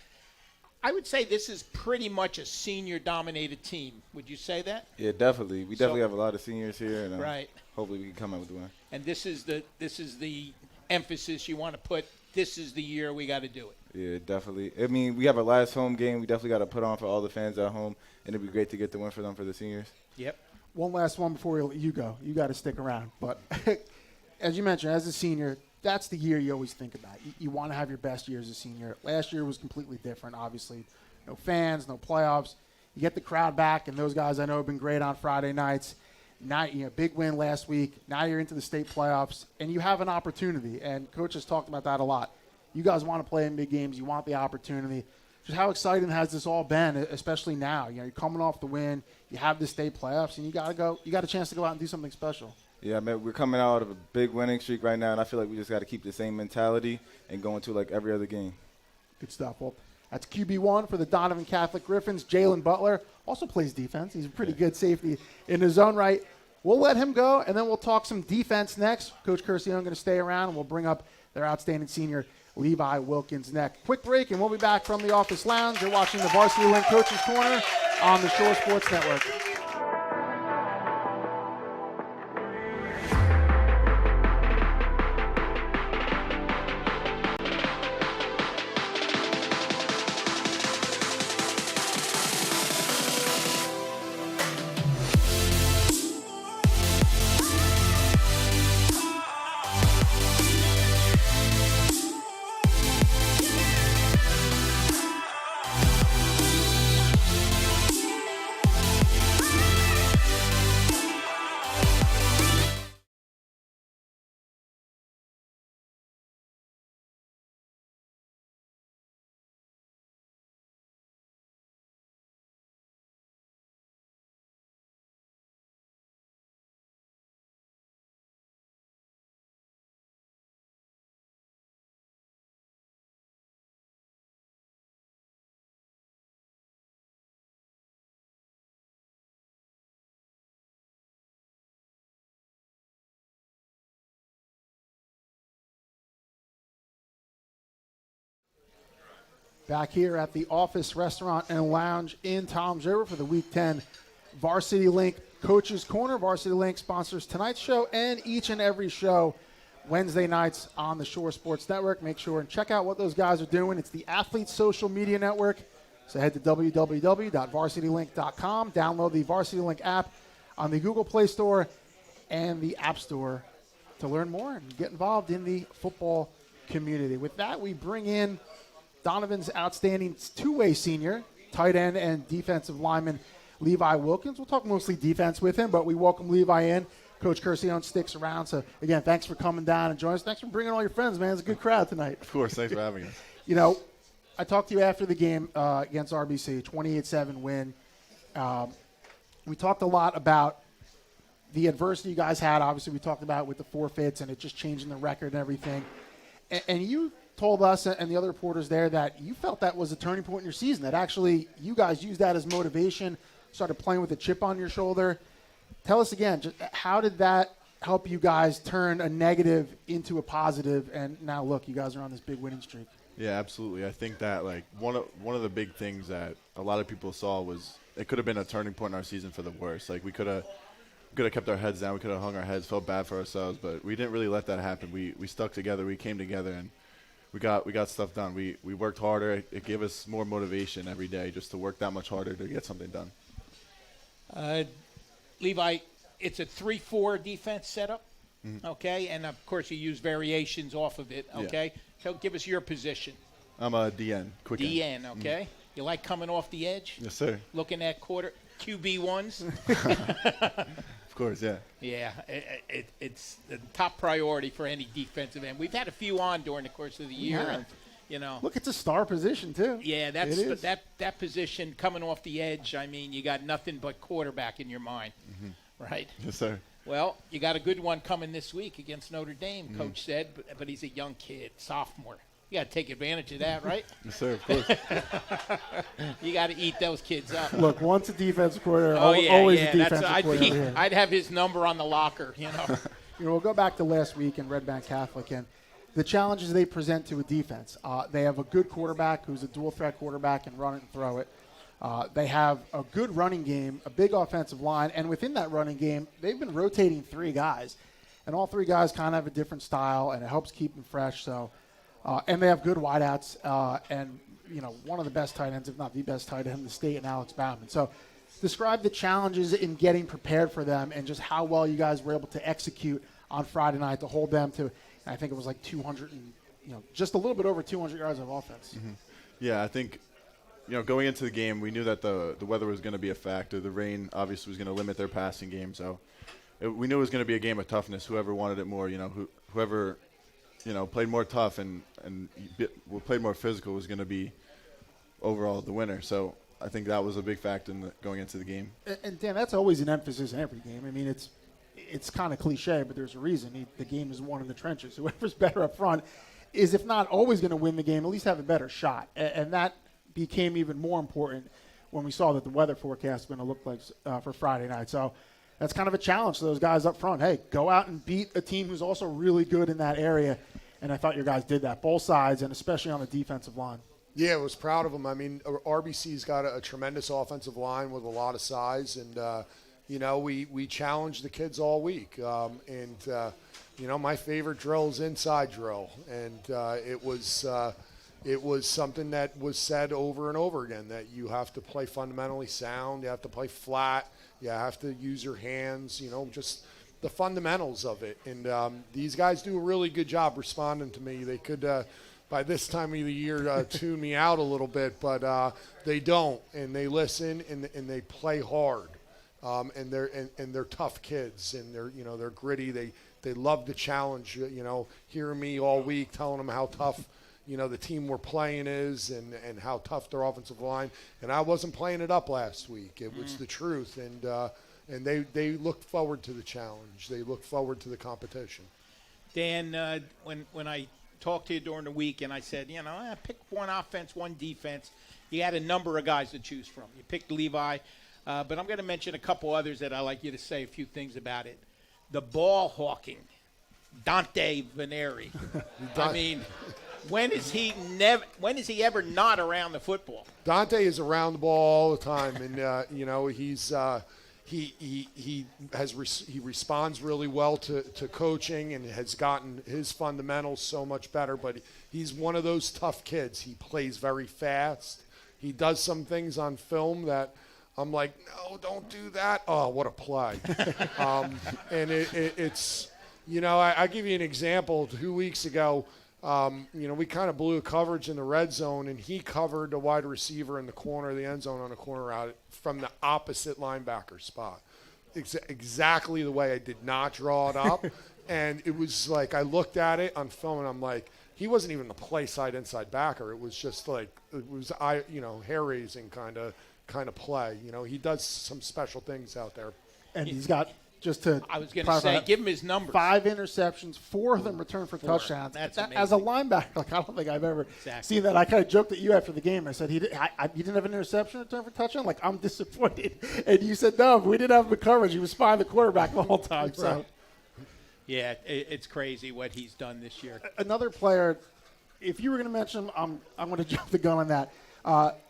I would say this is pretty much a senior-dominated team. Would you say that? Yeah, definitely. We definitely have a lot of seniors here, and right. Hopefully we can come out with one. And this is the emphasis you want to put. This is the year we got to do it. Yeah, definitely. I mean, we have our last home game. We definitely got to put on for all the fans at home, and it'd be great to get the win for them for the seniors. Yep. One last one before we let you go. You got to stick around. But as you mentioned, as a senior, that's the year you always think about. You want to have your best year as a senior. Last year was completely different, obviously. No fans, no playoffs. You get the crowd back, and those guys I know have been great on Friday nights. Now, big win last week. Now you're into the state playoffs, and you have an opportunity. And Coach has talked about that a lot. You guys want to play in big games. You want the opportunity. Just how exciting has this all been, especially now? You're coming off the win. You have the state playoffs, and you got to go. You got a chance to go out and do something special. Yeah, man, we're coming out of a big winning streak right now, and I feel like we just got to keep the same mentality and go into like every other game. Good stuff. Well, that's QB1 for the Donovan Catholic Griffins. Jalen Butler also plays defense. He's a pretty good safety in his own right. We'll let him go, and then we'll talk some defense next. Coach Curcio going to stay around, and we'll bring up their outstanding senior, Levi Wilkins, next. Quick break, and we'll be back from the office lounge. You're watching the Varsity Link Coaches Corner on the Shore Sports Network. Back here at the Office Restaurant and Lounge in Toms River for the Week 10 Varsity Link Coaches Corner. Varsity Link sponsors tonight's show and each and every show. Wednesday nights on the Shore Sports Network. Make sure and check out what those guys are doing. It's the Athletes Social Media Network. So head to www.varsitylink.com. Download the Varsity Link app on the Google Play Store and the App Store to learn more and get involved in the football community. With that, we bring in Donovan's outstanding two-way senior, tight end and defensive lineman, Levi Wilkins. We'll talk mostly defense with him, but we welcome Levi in. Coach Curcione sticks around. So, again, thanks for coming down and joining us. Thanks for bringing all your friends, man. It's a good crowd tonight. Of course. Thanks for having us. You know, I talked to you after the game against RBC, 28-7 win. We talked a lot about the adversity you guys had. Obviously, we talked about with the forfeits and it just changing the record and everything. And you told us and the other reporters there that you felt that was a turning point in your season, that actually you guys used that as motivation, started playing with a chip on your shoulder. Tell us again, just how did that help you guys turn a negative into a positive? And now, look, you guys are on this big winning streak. Yeah, absolutely. I think that like one of the big things that a lot of people saw was it could have been a turning point in our season for the worse. Like we could have kept our heads down, we could have hung our heads, felt bad for ourselves, but we didn't really let that happen. We stuck together, we came together, and we got stuff done. We worked harder. It gave us more motivation every day just to work that much harder to get something done. Levi, it's a 3-4 defense setup, okay? And, of course, you use variations off of it, okay? So give us your position. I'm a DN, quick end. DN, okay? You like coming off the edge? Yes, sir. Looking at quarter QB1s? Of course, yeah. Yeah, it's the top priority for any defensive end. We've had a few on during the course of the year, Yeah. and, you know. Look, it's a star position, too. Yeah, It is. that position coming off the edge, I mean, you got nothing but quarterback in your mind, right? Yes, sir. Well, you got a good one coming this week against Notre Dame, Coach said, but he's a young kid, sophomore. You got to take advantage of that, right? Yes, sir, of course. You got to eat those kids up. Look, once a defensive coordinator, Oh, yeah, always yeah. a defensive coordinator. I'd have his number on the locker, you know. You know, we'll go back to last week in Red Bank Catholic and the challenges they present to a defense. They have a good quarterback who's a dual-threat quarterback and run it and throw it. They have a good running game, a big offensive line, and within that running game, they've been rotating three guys. And all three guys kind of have a different style, and it helps keep them fresh. So, and they have good wideouts and, you know, one of the best tight ends, if not the best tight end in the state, and Alex Bauman. So describe the challenges in getting prepared for them and just how well you guys were able to execute on Friday night to hold them to, I think it was like 200 and, you know, just a little bit over 200 yards of offense. Yeah, I think, you know, going into the game, we knew that the weather was going to be a factor. The rain obviously was going to limit their passing game. So we knew it was going to be a game of toughness. Whoever wanted it more, you know, whoever, you know, played more tough and played more physical was going to be overall the winner. So I think that was a big factor in going into the game. And Dan, that's always an emphasis in every game. I mean, it's kind of cliche, but there's a reason. The game is won in the trenches. Whoever's better up front is, if not always going to win the game, at least have a better shot. And that became even more important when we saw that the weather forecast was going to look like for Friday night. So that's kind of a challenge to those guys up front. Hey, go out and beat a team who's also really good in that area. And I thought your guys did that, both sides, and especially on the defensive line. Yeah, I was proud of them. I mean, RBC's got a tremendous offensive line with a lot of size, and you know, we challenged the kids all week. You know, my favorite drill is inside drill, and it was something that was said over and over again, that you have to play fundamentally sound, you have to play flat, you have to use your hands, you know, just the fundamentals of it. And these guys do a really good job responding to me. They could, by this time of the year, tune me out a little bit, but they don't, and they listen and they play hard. And they're tough kids, and they're gritty. They love the challenge. You know, hearing me all week telling them how tough, you know, the team we're playing is, and how tough their offensive line. And I wasn't playing it up last week. It was the truth, and they look forward to the challenge. They look forward to the competition. Dan, when I talked to you during the week and I said, you know, pick one offense, one defense, you had a number of guys to choose from. You picked Levi. But I'm going to mention a couple others that I'd like you to say a few things about it. The ball hawking, Dante Veneri. I mean, when is he ever not around the football? Dante is around the ball all the time, and you know, he's he responds really well to coaching and has gotten his fundamentals so much better. But he's one of those tough kids. He plays very fast. He does some things on film that I'm like, no, don't do that. Oh, what a play! And it's I give you an example. 2 weeks ago, we kind of blew a coverage in the red zone, and he covered a wide receiver in the corner of the end zone on a corner route from the opposite linebacker spot. Exactly the way I did not draw it up. And it was like I looked at it on film, and I'm like, he wasn't even the play side inside backer. It was just like hair raising kind of play. He does some special things out there. And he's got, just to I was going to say, give him his numbers. 5 interceptions, 4 of them returned for touchdowns. That's As a amazing. linebacker, I don't think I've ever seen that. I kind of joked at you after the game. I said, you didn't have an interception return for touchdown? Like, I'm disappointed. And you said, no, we didn't have him in coverage. He was spying the quarterback the whole time. So, yeah, it's crazy what he's done this year. another player, if you were going to mention him, I'm going to jump the gun on that.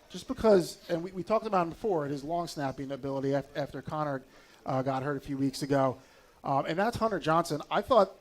Just because, and we talked about him before, his long snapping ability after Connor got hurt a few weeks ago. And that's Hunter Johnson. I thought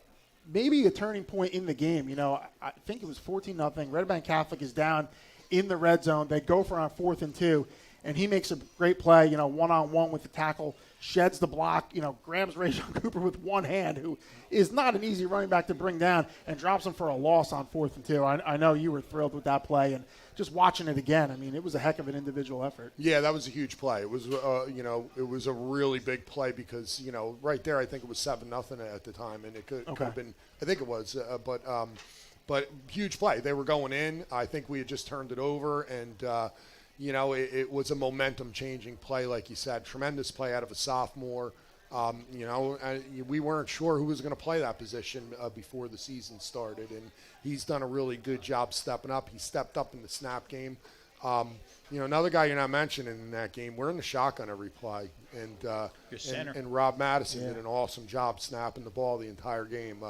maybe a turning point in the game. I think it was 14-0. Red Bank Catholic is down in the red zone. They go for on 4th and 2, and he makes a great play, one-on-one with the tackle, sheds the block, grabs Rajon Cooper with one hand, who is not an easy running back to bring down, and drops him for a loss on 4th and 2. I know you were thrilled with that play, and just watching it again, I mean, it was a heck of an individual effort. Yeah, that was a huge play. It was, it was a really big play because, right there, I think it was 7-0 at the time, and it could have been. I think it was, but huge play. They were going in. I think we had just turned it over, and it was a momentum-changing play, like you said. Tremendous play out of a sophomore. We weren't sure who was going to play that position before the season started, and he's done a really good job stepping up. He stepped up in the snap game. Another guy you're not mentioning in that game, we're in the shotgun every play, and Rob Madison did an awesome job snapping the ball the entire game.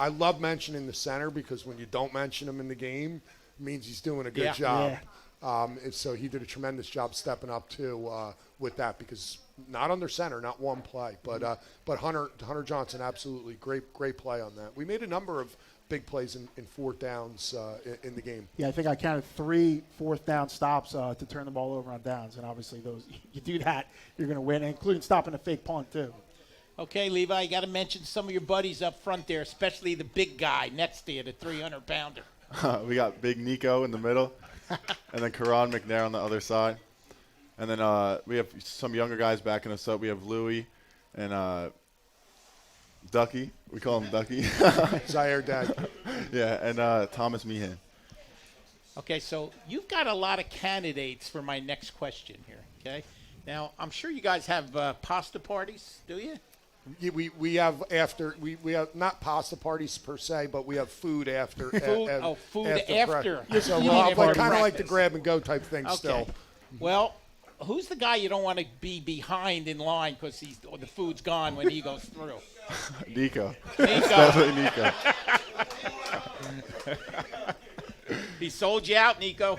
I love mentioning the center because when you don't mention him in the game, it means he's doing a good job. Yeah. So he did a tremendous job stepping up too with that because not under center, not one play, but Hunter Johnson, absolutely great play on that. We made a number of big plays in 4th downs in the game. Yeah, I think I counted 3 4th down stops to turn the ball over on downs, and obviously those you do that, you're going to win, including stopping a fake punt too. Okay, Levi, you got to mention some of your buddies up front there, especially the big guy next to you, the 300-pounder. We got Big Nico in the middle, and then Karan McNair on the other side. And then we have some younger guys backing us up. We have Louie and Ducky. We call him Ducky. Zaire Dag. Yeah, and Thomas Meehan. Okay, so you've got a lot of candidates for my next question here, okay? Now, I'm sure you guys have pasta parties, do you? We have we have not pasta parties per se, but we have food after. Food after. So kind of like the grab and go type thing still. Well, who's the guy you don't want to be behind in line because the food's gone when he goes through? Nico. Definitely Nico. He sold you out, Nico.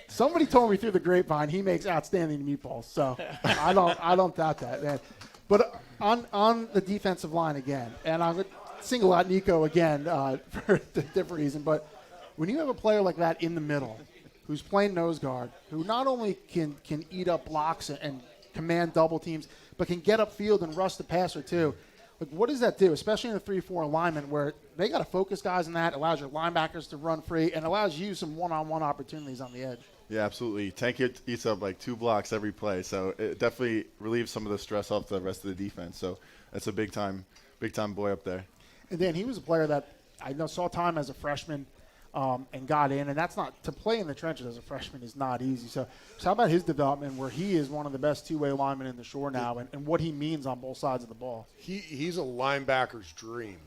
Somebody told me through the grapevine he makes outstanding meatballs, so I don't doubt that, man. But on the defensive line again, and I'm going to single out Nico again for a different reason, but when you have a player like that in the middle who's playing nose guard, who not only can eat up blocks and command double teams, but can get upfield and rush the passer too, like what does that do, especially in a 3-4 alignment where they got to focus guys in that, allows your linebackers to run free, and allows you some one-on-one opportunities on the edge? Yeah, absolutely. Tank eats up like 2 blocks every play, so it definitely relieves some of the stress off the rest of the defense. So that's a big time boy up there. And then he was a player that I saw time as a freshman and got in, and that's not to play in the trenches as a freshman is not easy. So how about his development, where he is one of the best two-way linemen in the shore now, and what he means on both sides of the ball? He's a linebacker's dream.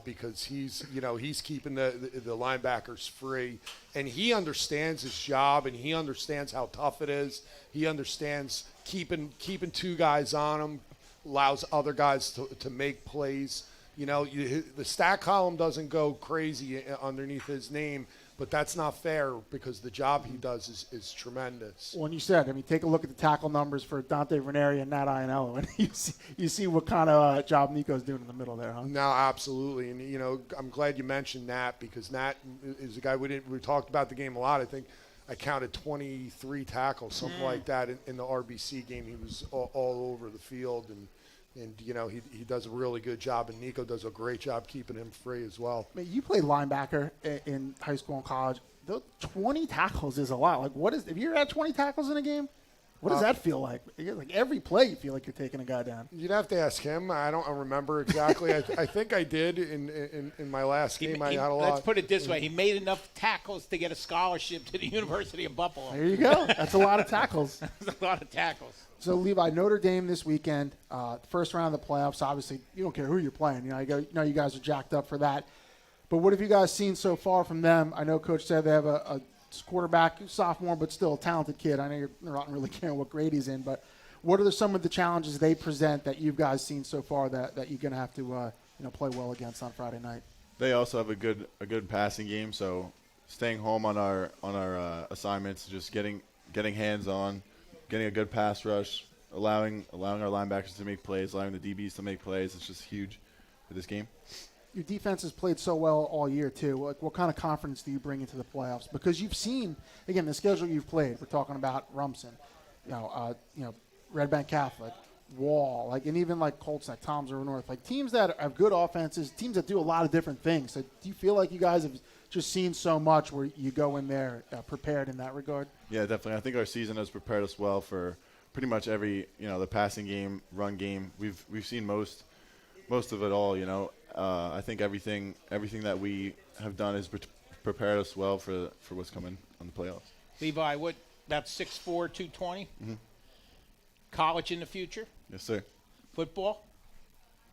Because he's keeping the linebackers free, and he understands his job, and he understands how tough it is. He understands keeping 2 guys on him, allows other guys to make plays. The stat column doesn't go crazy underneath his name, but that's not fair because the job he does is tremendous. When you said, I mean, take a look at the tackle numbers for Dante Verneri and Nat Ianello, and you see what kind of job Nico's doing in the middle there, huh? No, absolutely, and I'm glad you mentioned Nat because Nat is a guy we talked about the game a lot. I think I counted 23 tackles, something like that, in the RBC game. He was all over the field, and he does a really good job, and Nico does a great job keeping him free as well. I mean, you played linebacker in high school and college. Those 20 tackles is a lot. Like, have you ever had 20 tackles in a game? What does that feel like? Like every play, you feel like you're taking a guy down. You'd have to ask him. I don't remember exactly. I think I did in my last game. I had a lot. Let's put it this way: he made enough tackles to get a scholarship to the University of Buffalo. There you go. That's a lot of tackles. That's a lot of tackles. So, Levi, Notre Dame this weekend, first round of the playoffs. Obviously, you don't care who you're playing. You know you guys are jacked up for that. But what have you guys seen so far from them? I know Coach said they have a quarterback, sophomore, but still a talented kid. I know you're not really caring what grade he's in, but what are some of the challenges they present that you guys seen so far that you're going to have to play well against on Friday night? They also have a good passing game, so staying home on our assignments, just getting hands on, getting a good pass rush, allowing our linebackers to make plays, allowing the DBs to make plays. It's just huge for this game. Your defense has played so well all year, too. Like, what kind of confidence do you bring into the playoffs? Because you've seen, again, the schedule you've played. We're talking about Rumson, Red Bank Catholic, Wall, and even Colts, Toms River North, teams that have good offenses, teams that do a lot of different things. So do you feel like you guys have just seen so much where you go in there prepared in that regard? Yeah, definitely. I think our season has prepared us well for pretty much every, the passing game, run game. We've seen most of it all, I think everything that we have done has prepared us well for what's coming on the playoffs. Levi, what, about 6'4", 220? Mm-hmm. College in the future? Yes, sir. Football?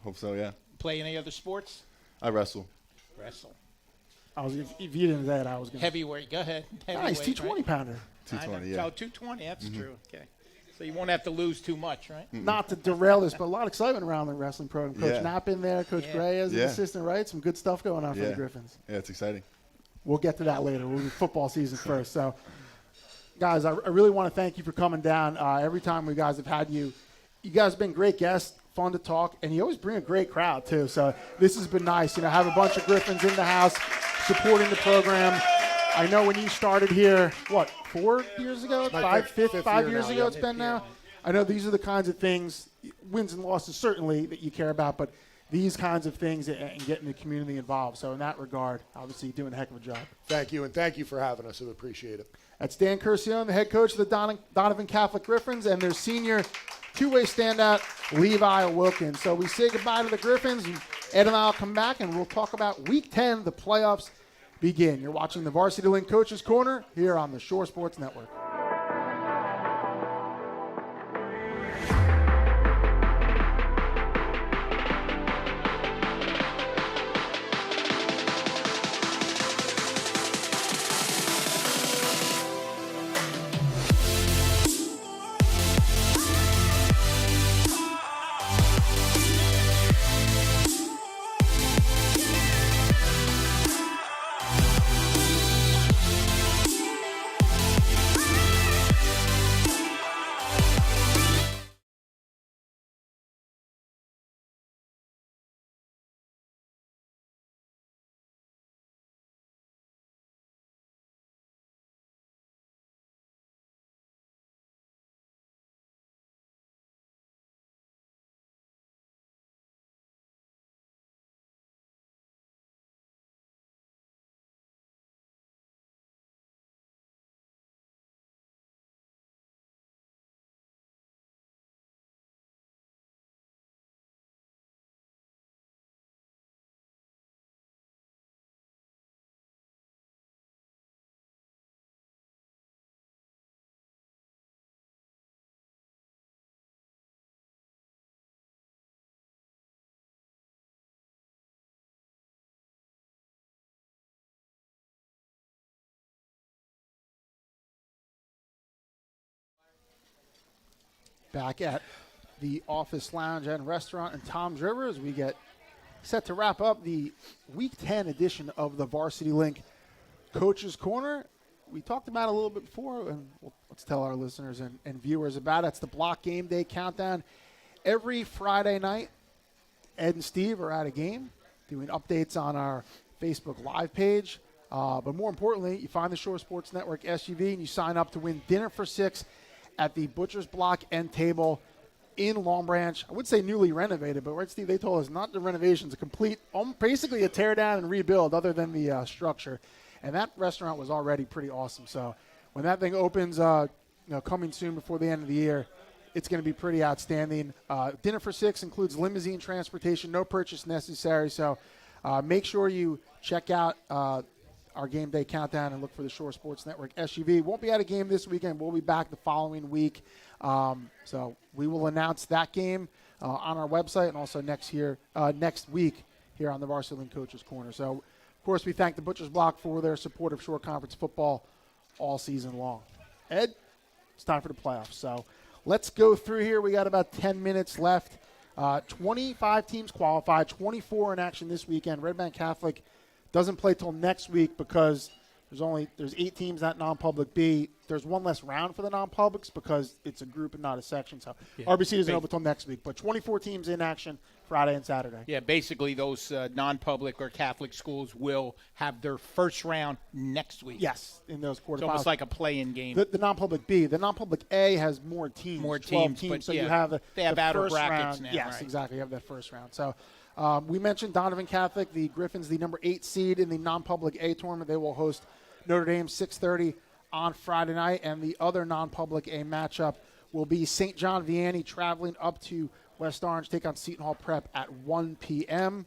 Hope so, yeah. Play any other sports? I wrestle. Wrestle. If you didn't say it, I was going to. Heavyweight, go ahead. Nice, 220-pounder. 220, yeah. Oh, 220, that's true. Okay. So you won't have to lose too much, right? Mm-mm. Not to derail this, but a lot of excitement around the wrestling program. Coach Yeah. Knapp in there, Coach Gray as an Yeah. assistant, right? Some good stuff going on for the Griffins. Yeah, it's exciting. We'll get to that later. We'll do football season first. So, guys, I really want to thank you for coming down. Every time we guys have had you, you guys have been great guests, fun to talk, and you always bring a great crowd, too. So this has been nice. Have a bunch of Griffins in the house supporting the program. I know when you started here, 4 years ago? Five years ago it's been now? I know these are the kinds of things, wins and losses certainly, that you care about, but these kinds of things and getting the community involved. So in that regard, obviously you're doing a heck of a job. Thank you, and thank you for having us. We appreciate it. That's Dan Curcione, the head coach of the Donovan Catholic Griffins, and their senior two-way standout, Levi Wilkins. So we say goodbye to the Griffins, and Ed and I will come back, and we'll talk about Week 10, the playoffs begin. You're watching the Varsity Link Coaches Corner here on the Shore Sports Network. Back at the Office Lounge and Restaurant in Toms River as we get set to wrap up the Week 10 edition of the Varsity Link Coach's Corner. We talked about it a little bit before, and let's tell our listeners and viewers about it. It's the Block Game Day Countdown. Every Friday night, Ed and Steve are at a game doing updates on our Facebook Live page. But more importantly, you find the Shore Sports Network SUV and you sign up to win dinner for 6 at the Butcher's Block End Table in Long Branch. I would say newly renovated, but right, Steve, they told us not the renovations, a complete, basically a tear down and rebuild other than the structure. And that restaurant was already pretty awesome. So when that thing opens, coming soon before the end of the year, it's going to be pretty outstanding. Dinner for 6 includes limousine transportation, no purchase necessary. So make sure you check out our game day countdown and look for the Shore Sports Network SUV. Won't be at a game this weekend. We'll be back the following week. So we will announce that game on our website and also next week here on the Varsity Link Coaches Corner. So, of course, we thank the Butcher's Block for their support of Shore Conference football all season long. Ed, it's time for the playoffs. So let's go through here. We got about 10 minutes left. 25 teams qualified, 24 in action this weekend. Red Bank Catholic doesn't play till next week because there's 8 teams at non-public B. There's one less round for the non-publics because it's a group and not a section. So RBC doesn't open until next week. But 24 teams in action Friday and Saturday. Yeah, basically those non-public or Catholic schools will have their first round next week. Yes, in those quarterfinals. It's almost like a play-in game. The non-public B. The non-public A has more teams. More 12 teams, but so yeah, you have they have the outer first brackets round. now, Yes, right. exactly. You have that first round. So we mentioned Donovan Catholic. The Griffins, the number 8 seed in the non-public A tournament. They will host Notre Dame 6:30 on Friday night. And the other non-public A matchup will be St. John Vianney traveling up to West Orange, take on Seton Hall Prep at 1 p.m.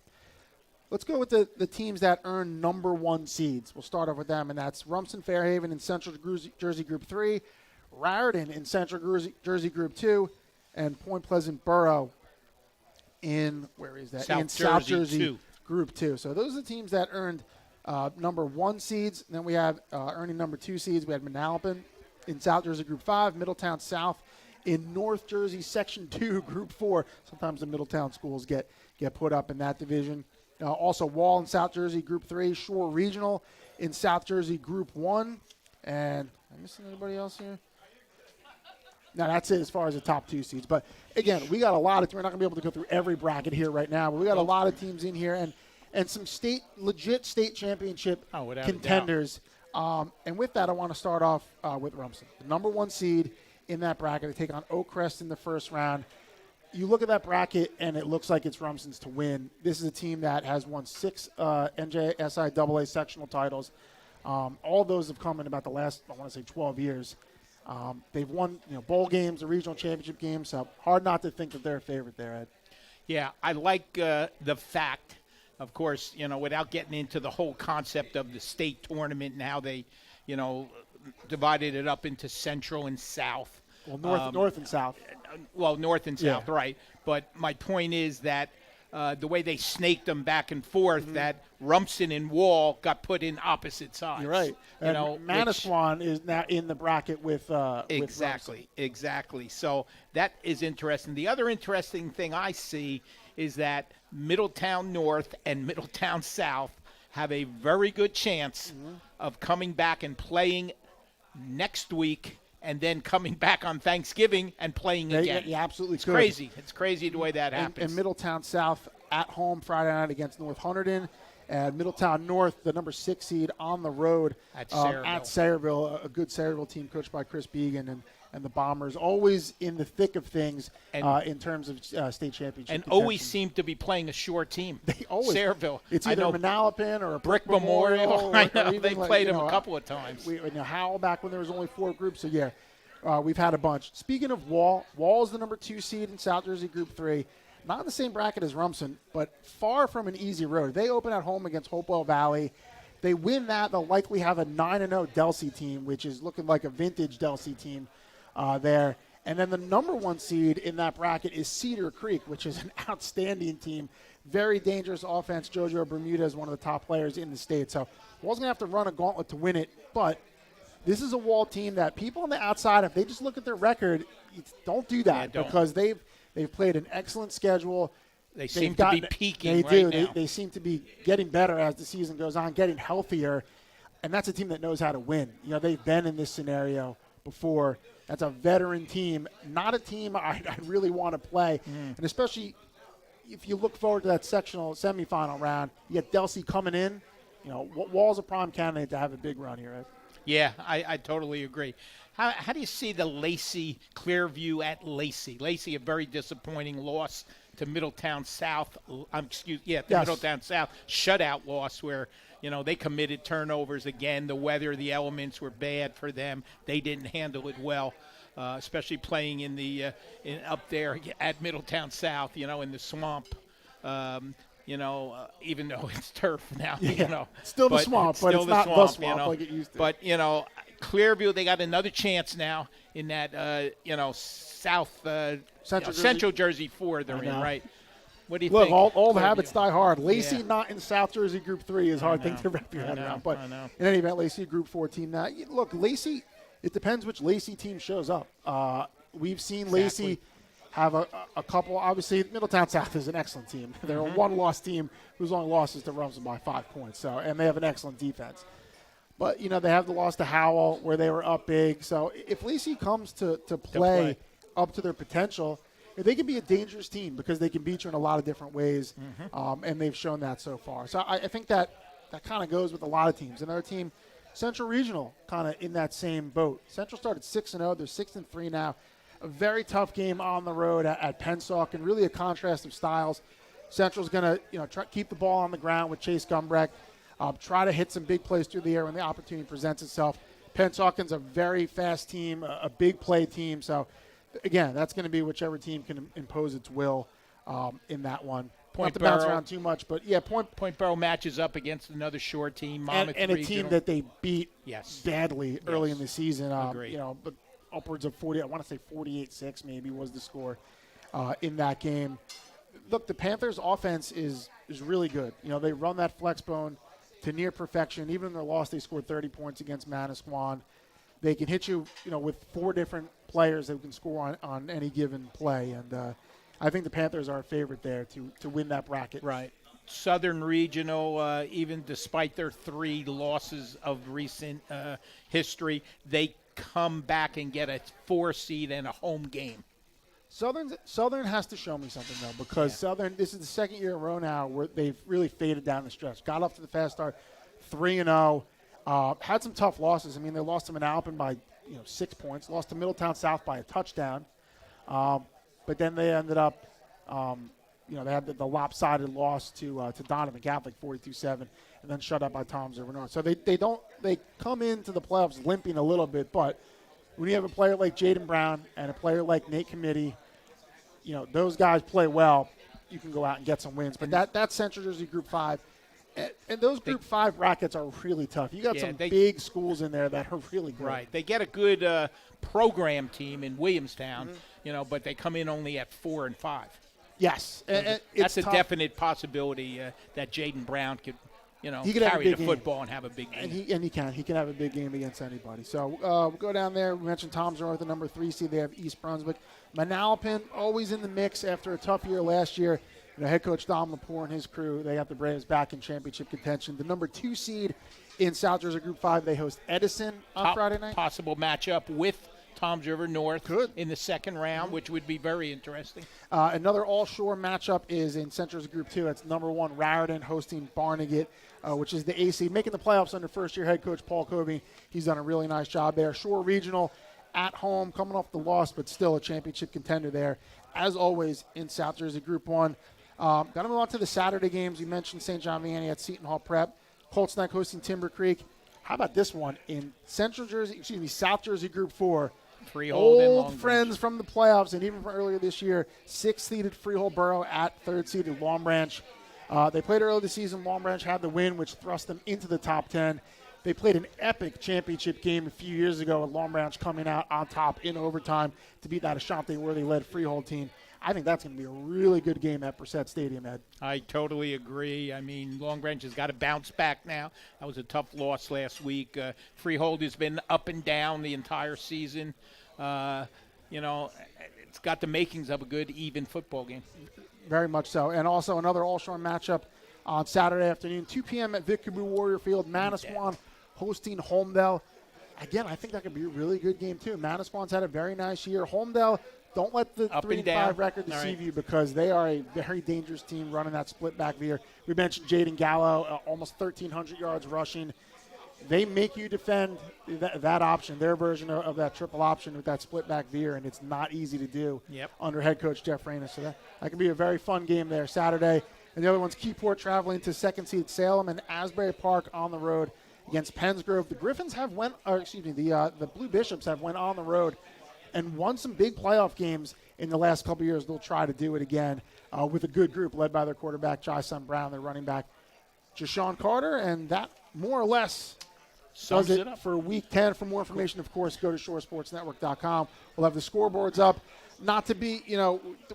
Let's go with the teams that earn number 1 seeds. We'll start off with them, and that's Rumson Fairhaven in Central Jersey Group 3, Raritan in Central Jersey Group 2, and Point Pleasant Borough in, South Jersey 2. Group 2. So those are the teams that earned number 1 seeds. And then we have earning number 2 seeds. We had Manalapan in South Jersey Group 5, Middletown South in North Jersey Section 2 Group 4. Sometimes the Middletown schools get put up in that division. Also Wall in South Jersey Group 3, Shore Regional in South Jersey Group 1. And am I missing anybody else here? No, that's it as far as the top 2 seeds. But, again, we got a lot of – we're not going to be able to go through every bracket here right now, but we got a lot of teams in here and some legit state championship contenders. And with that, I want to start off with Rumson, the number 1 seed in that bracket. They take on Oak Crest in the first round. You look at that bracket, and it looks like it's Rumson's to win. This is a team that has won 6 NJSI AA sectional titles. All those have come in about the last, I want to say, 12 years. They've won bowl games, a regional championship game, so hard not to think that they're a favorite there, Ed. Yeah, I like the fact, of course, without getting into the whole concept of the state tournament and how they, divided it up into Central and South. Well, north and South. Well, North and South, Yeah. right. But my point is that the way they snaked them back and forth, that Rumson and Wall got put in opposite sides. You're right. And Manasquan is now in the bracket with Exactly, with exactly. So that is interesting. The other interesting thing I see is that Middletown North and Middletown South have a very good chance of coming back and playing next week and then coming back on Thanksgiving and playing again. Yeah, absolutely. It's crazy. It's crazy the way that happens. And Middletown South at home Friday night against North Hunterdon. And Middletown North, the number 6 seed on the road At Sayreville, a good Sayreville team coached by Chris Began and the Bombers, always in the thick of things in terms of state championship. And contention. always seem to be playing a short team. They always. Sayreville. It's I either know Manalapan or a Brick Memorial. I know. even They played them a couple of times. Howell back when there was only 4 groups. So, yeah, we've had a bunch. Speaking of Wall is the number 2 seed in South Jersey Group 3. Not in the same bracket as Rumson, but far from an easy road. They open at home against Hopewell Valley. They win that, they'll likely have a 9-0 Delsey team, which is looking like a vintage Delsey team there. And then the number 1 seed in that bracket is Cedar Creek, which is an outstanding team. Very dangerous offense. Jojo Bermuda is one of the top players in the state. So Wall's going to have to run a gauntlet to win it. But this is a Wall team that people on the outside, if they just look at their record, don't do that because they've played an excellent schedule. They seem to be peaking They right do. now. They seem to be getting better as the season goes on, getting healthier. and that's a team that knows how to win. They've been in this scenario before. That's a veteran team, not a team I really want to play, and especially if you look forward to that sectional semifinal round, you get Delsey coming in. Wall's a prime candidate to have a big run here, right? Yeah, I totally agree. How do you see the Lacey Clearview at Lacey? Lacey, a very disappointing loss to Middletown South. Middletown South shutout loss where they committed turnovers again. The weather, the elements were bad for them. They didn't handle it well, especially playing up there at Middletown South. In the swamp. Even though it's turf now, Still the swamp, but it's not the swamp like it used to. But, Clearview, they got another chance now in that, Central Jersey 4 they're in, right? What do you think? Look, all the habits die hard. Lacey not in South Jersey Group 3 is a hard thing to wrap your head around. But in any event, Lacey, Group 4 team now. Look, Lacey, it depends which Lacey team shows up. We've seen Lacey have a couple. Obviously, Middletown South is an excellent team. They're a one-loss team whose only loss is to Rumson by 5 points. And they have an excellent defense. But, they have the loss to Howell where they were up big. So if Lacey comes to play up to their potential, they can be a dangerous team because they can beat you in a lot of different ways. And they've shown that so far. So I think that kind of goes with a lot of teams. Another team, Central Regional, kind of in that same boat. Central started 6-0. They're 6-3 now. A very tough game on the road at Pensauk, and really a contrast of styles. Central's going to try keep the ball on the ground with Chase Gumbrecht, try to hit some big plays through the air when the opportunity presents itself. Pensauken's a very fast team, a big play team. So, again, that's going to be whichever team can impose its will in that one. Not to bounce around too much, but, Point Borough matches up against another shore team, Monmouth and a team that they beat badly early in the season. Agreed. But upwards of 40, I want to say 48-6 maybe was the score in that game. Look, the Panthers' offense is really good. They run that flex bone to near perfection. Even in their loss, they scored 30 points against Manasquan. They can hit you, with 4 different players that can score on any given play. And I think the Panthers are a favorite there to win that bracket. Right. Southern Regional, even despite their 3 losses of recent history, they come back and get a 4 seed and a home game. Southern has to show me something, though, because Southern, this is the second year in a row now where they've really faded down the stretch. Got off to the fast start, 3-0. Had some tough losses. I mean, they lost to Manalapan by 6 points, lost to Middletown South by a touchdown. But then they ended up, they had the lopsided loss to Donovan Catholic, 42-7, and then shut out by Tom's River North. So they come into the playoffs limping a little bit, but when you have a player like Jaden Brown and a player like Nate Committee, those guys play well, you can go out and get some wins. But that's Central Jersey Group 5. And those Group 5 brackets are really tough. You got some big schools in there that are really good. Right. They get a good program team in Williamstown, but they come in only at 4 and 5. Yes. And that's a tough. Definite possibility that Jaden Brown could, he could carry the game. football and have a big game. And he can have a big game against anybody. So we'll go down there. We mentioned Tom's North, the number 3 seed. They have East Brunswick. Manalapan always in the mix after a tough year last year. Head coach Dom Lepore and his crew, they got the Braves back in championship contention. The number 2 seed in South Jersey Group 5, they host Edison on Friday night. Possible matchup with Tom's River North in the second round, which would be very interesting. Another all-shore matchup is in Central Jersey Group 2. That's number 1 Raritan hosting Barnegat, which is the AC, making the playoffs under first-year head coach Paul Covey. He's done a really nice job there. Shore Regional at home, coming off the loss, but still a championship contender there. As always, in South Jersey Group 1. Got to move on to the Saturday games. You mentioned St. John Vianney at Seton Hall Prep. Colts Neck hosting Timber Creek. How about this one in South Jersey Group 4? Freehold old friends from the playoffs and even from earlier this year. 6th-seeded Freehold Borough at 3rd-seeded Long Branch. They played early this season. Long Branch had the win, which thrust them into the top 10. They played an epic championship game a few years ago with Long Branch coming out on top in overtime to beat that Ashanti-Worthy-led Freehold team. I think that's going to be a really good game at Brissett Stadium, Ed. I totally agree. I mean, Long Branch has got to bounce back now. That was a tough loss last week. Freehold has been up and down the entire season. It's got the makings of a good, even football game. Very much so. And also another all-shore matchup on Saturday afternoon, 2 p.m. at Vic Kaboo Warrior Field. Manasquan hosting Holmdel. Again, I think that could be a really good game, too. Manasquan's had a very nice year. Holmdel, don't let the Up and 3-5 down. record All deceive right. you, because they are a very dangerous team running that split back veer. We mentioned Jaden Gallo, almost 1,300 yards rushing. They make you defend that option, their version of that triple option with that split back veer, and it's not easy to do under head coach Jeff Reyna. So that could be a very fun game there Saturday. And the other one's Keyport traveling to second seed Salem, and Asbury Park on the road against Pennsgrove. The Griffins have the Blue Bishops have went on the road and won some big playoff games in the last couple of years. They'll try to do it again with a good group led by their quarterback, Jai-Sun Brown, their running back, Jashawn Carter, and that more or less Sums does it it up. for Week 10. For more information, of course, go to shoresportsnetwork.com. We'll have the scoreboards up. Not to be,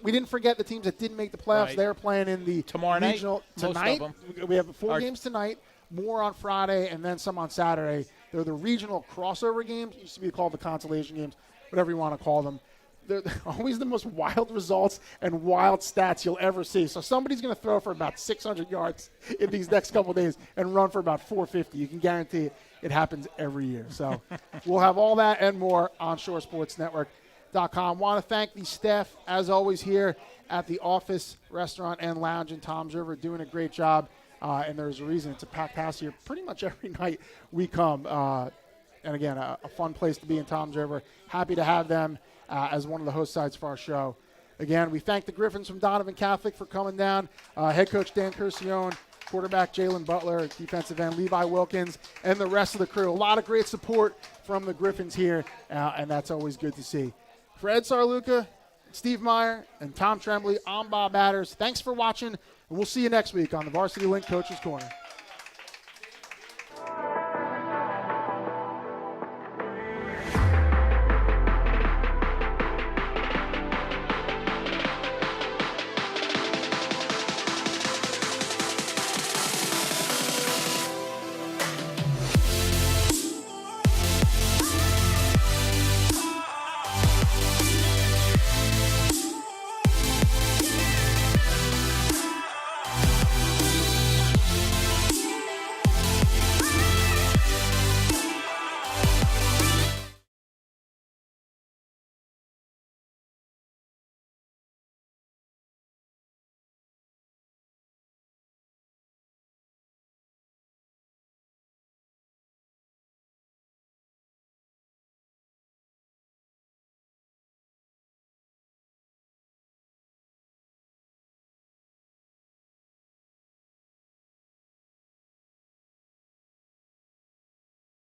we didn't forget the teams that didn't make the playoffs. Right. They're playing in the Tomorrow night, regional most of tonight. them. We have 4 Are- games tonight, more on Friday, and then some on Saturday. They're the regional crossover games. Used to be called the consolation games, whatever you want to call them. They're always the most wild results and wild stats you'll ever see. So somebody's going to throw for about 600 yards in these next couple of days and run for about 450. You can guarantee it happens every year. So we'll have all that and more on shoresportsnetwork.com. Want to thank the staff, as always, here at the Office Restaurant and Lounge in Toms River, doing a great job. And there's a reason it's a packed house here pretty much every night we come. And again, a fun place to be in Toms River. Happy to have them as one of the host sites for our show. Again, we thank the Griffins from Donovan Catholic for coming down. Head coach Dan Curcione, quarterback Jalen Butler, defensive end Levi Wilkins, and the rest of the crew. A lot of great support from the Griffins here, and that's always good to see. For Ed Sarluca, Steve Meyer, and Tom Tremblay, I'm Bob Adders. Thanks for watching, and we'll see you next week on the Varsity Link Coach's Corner.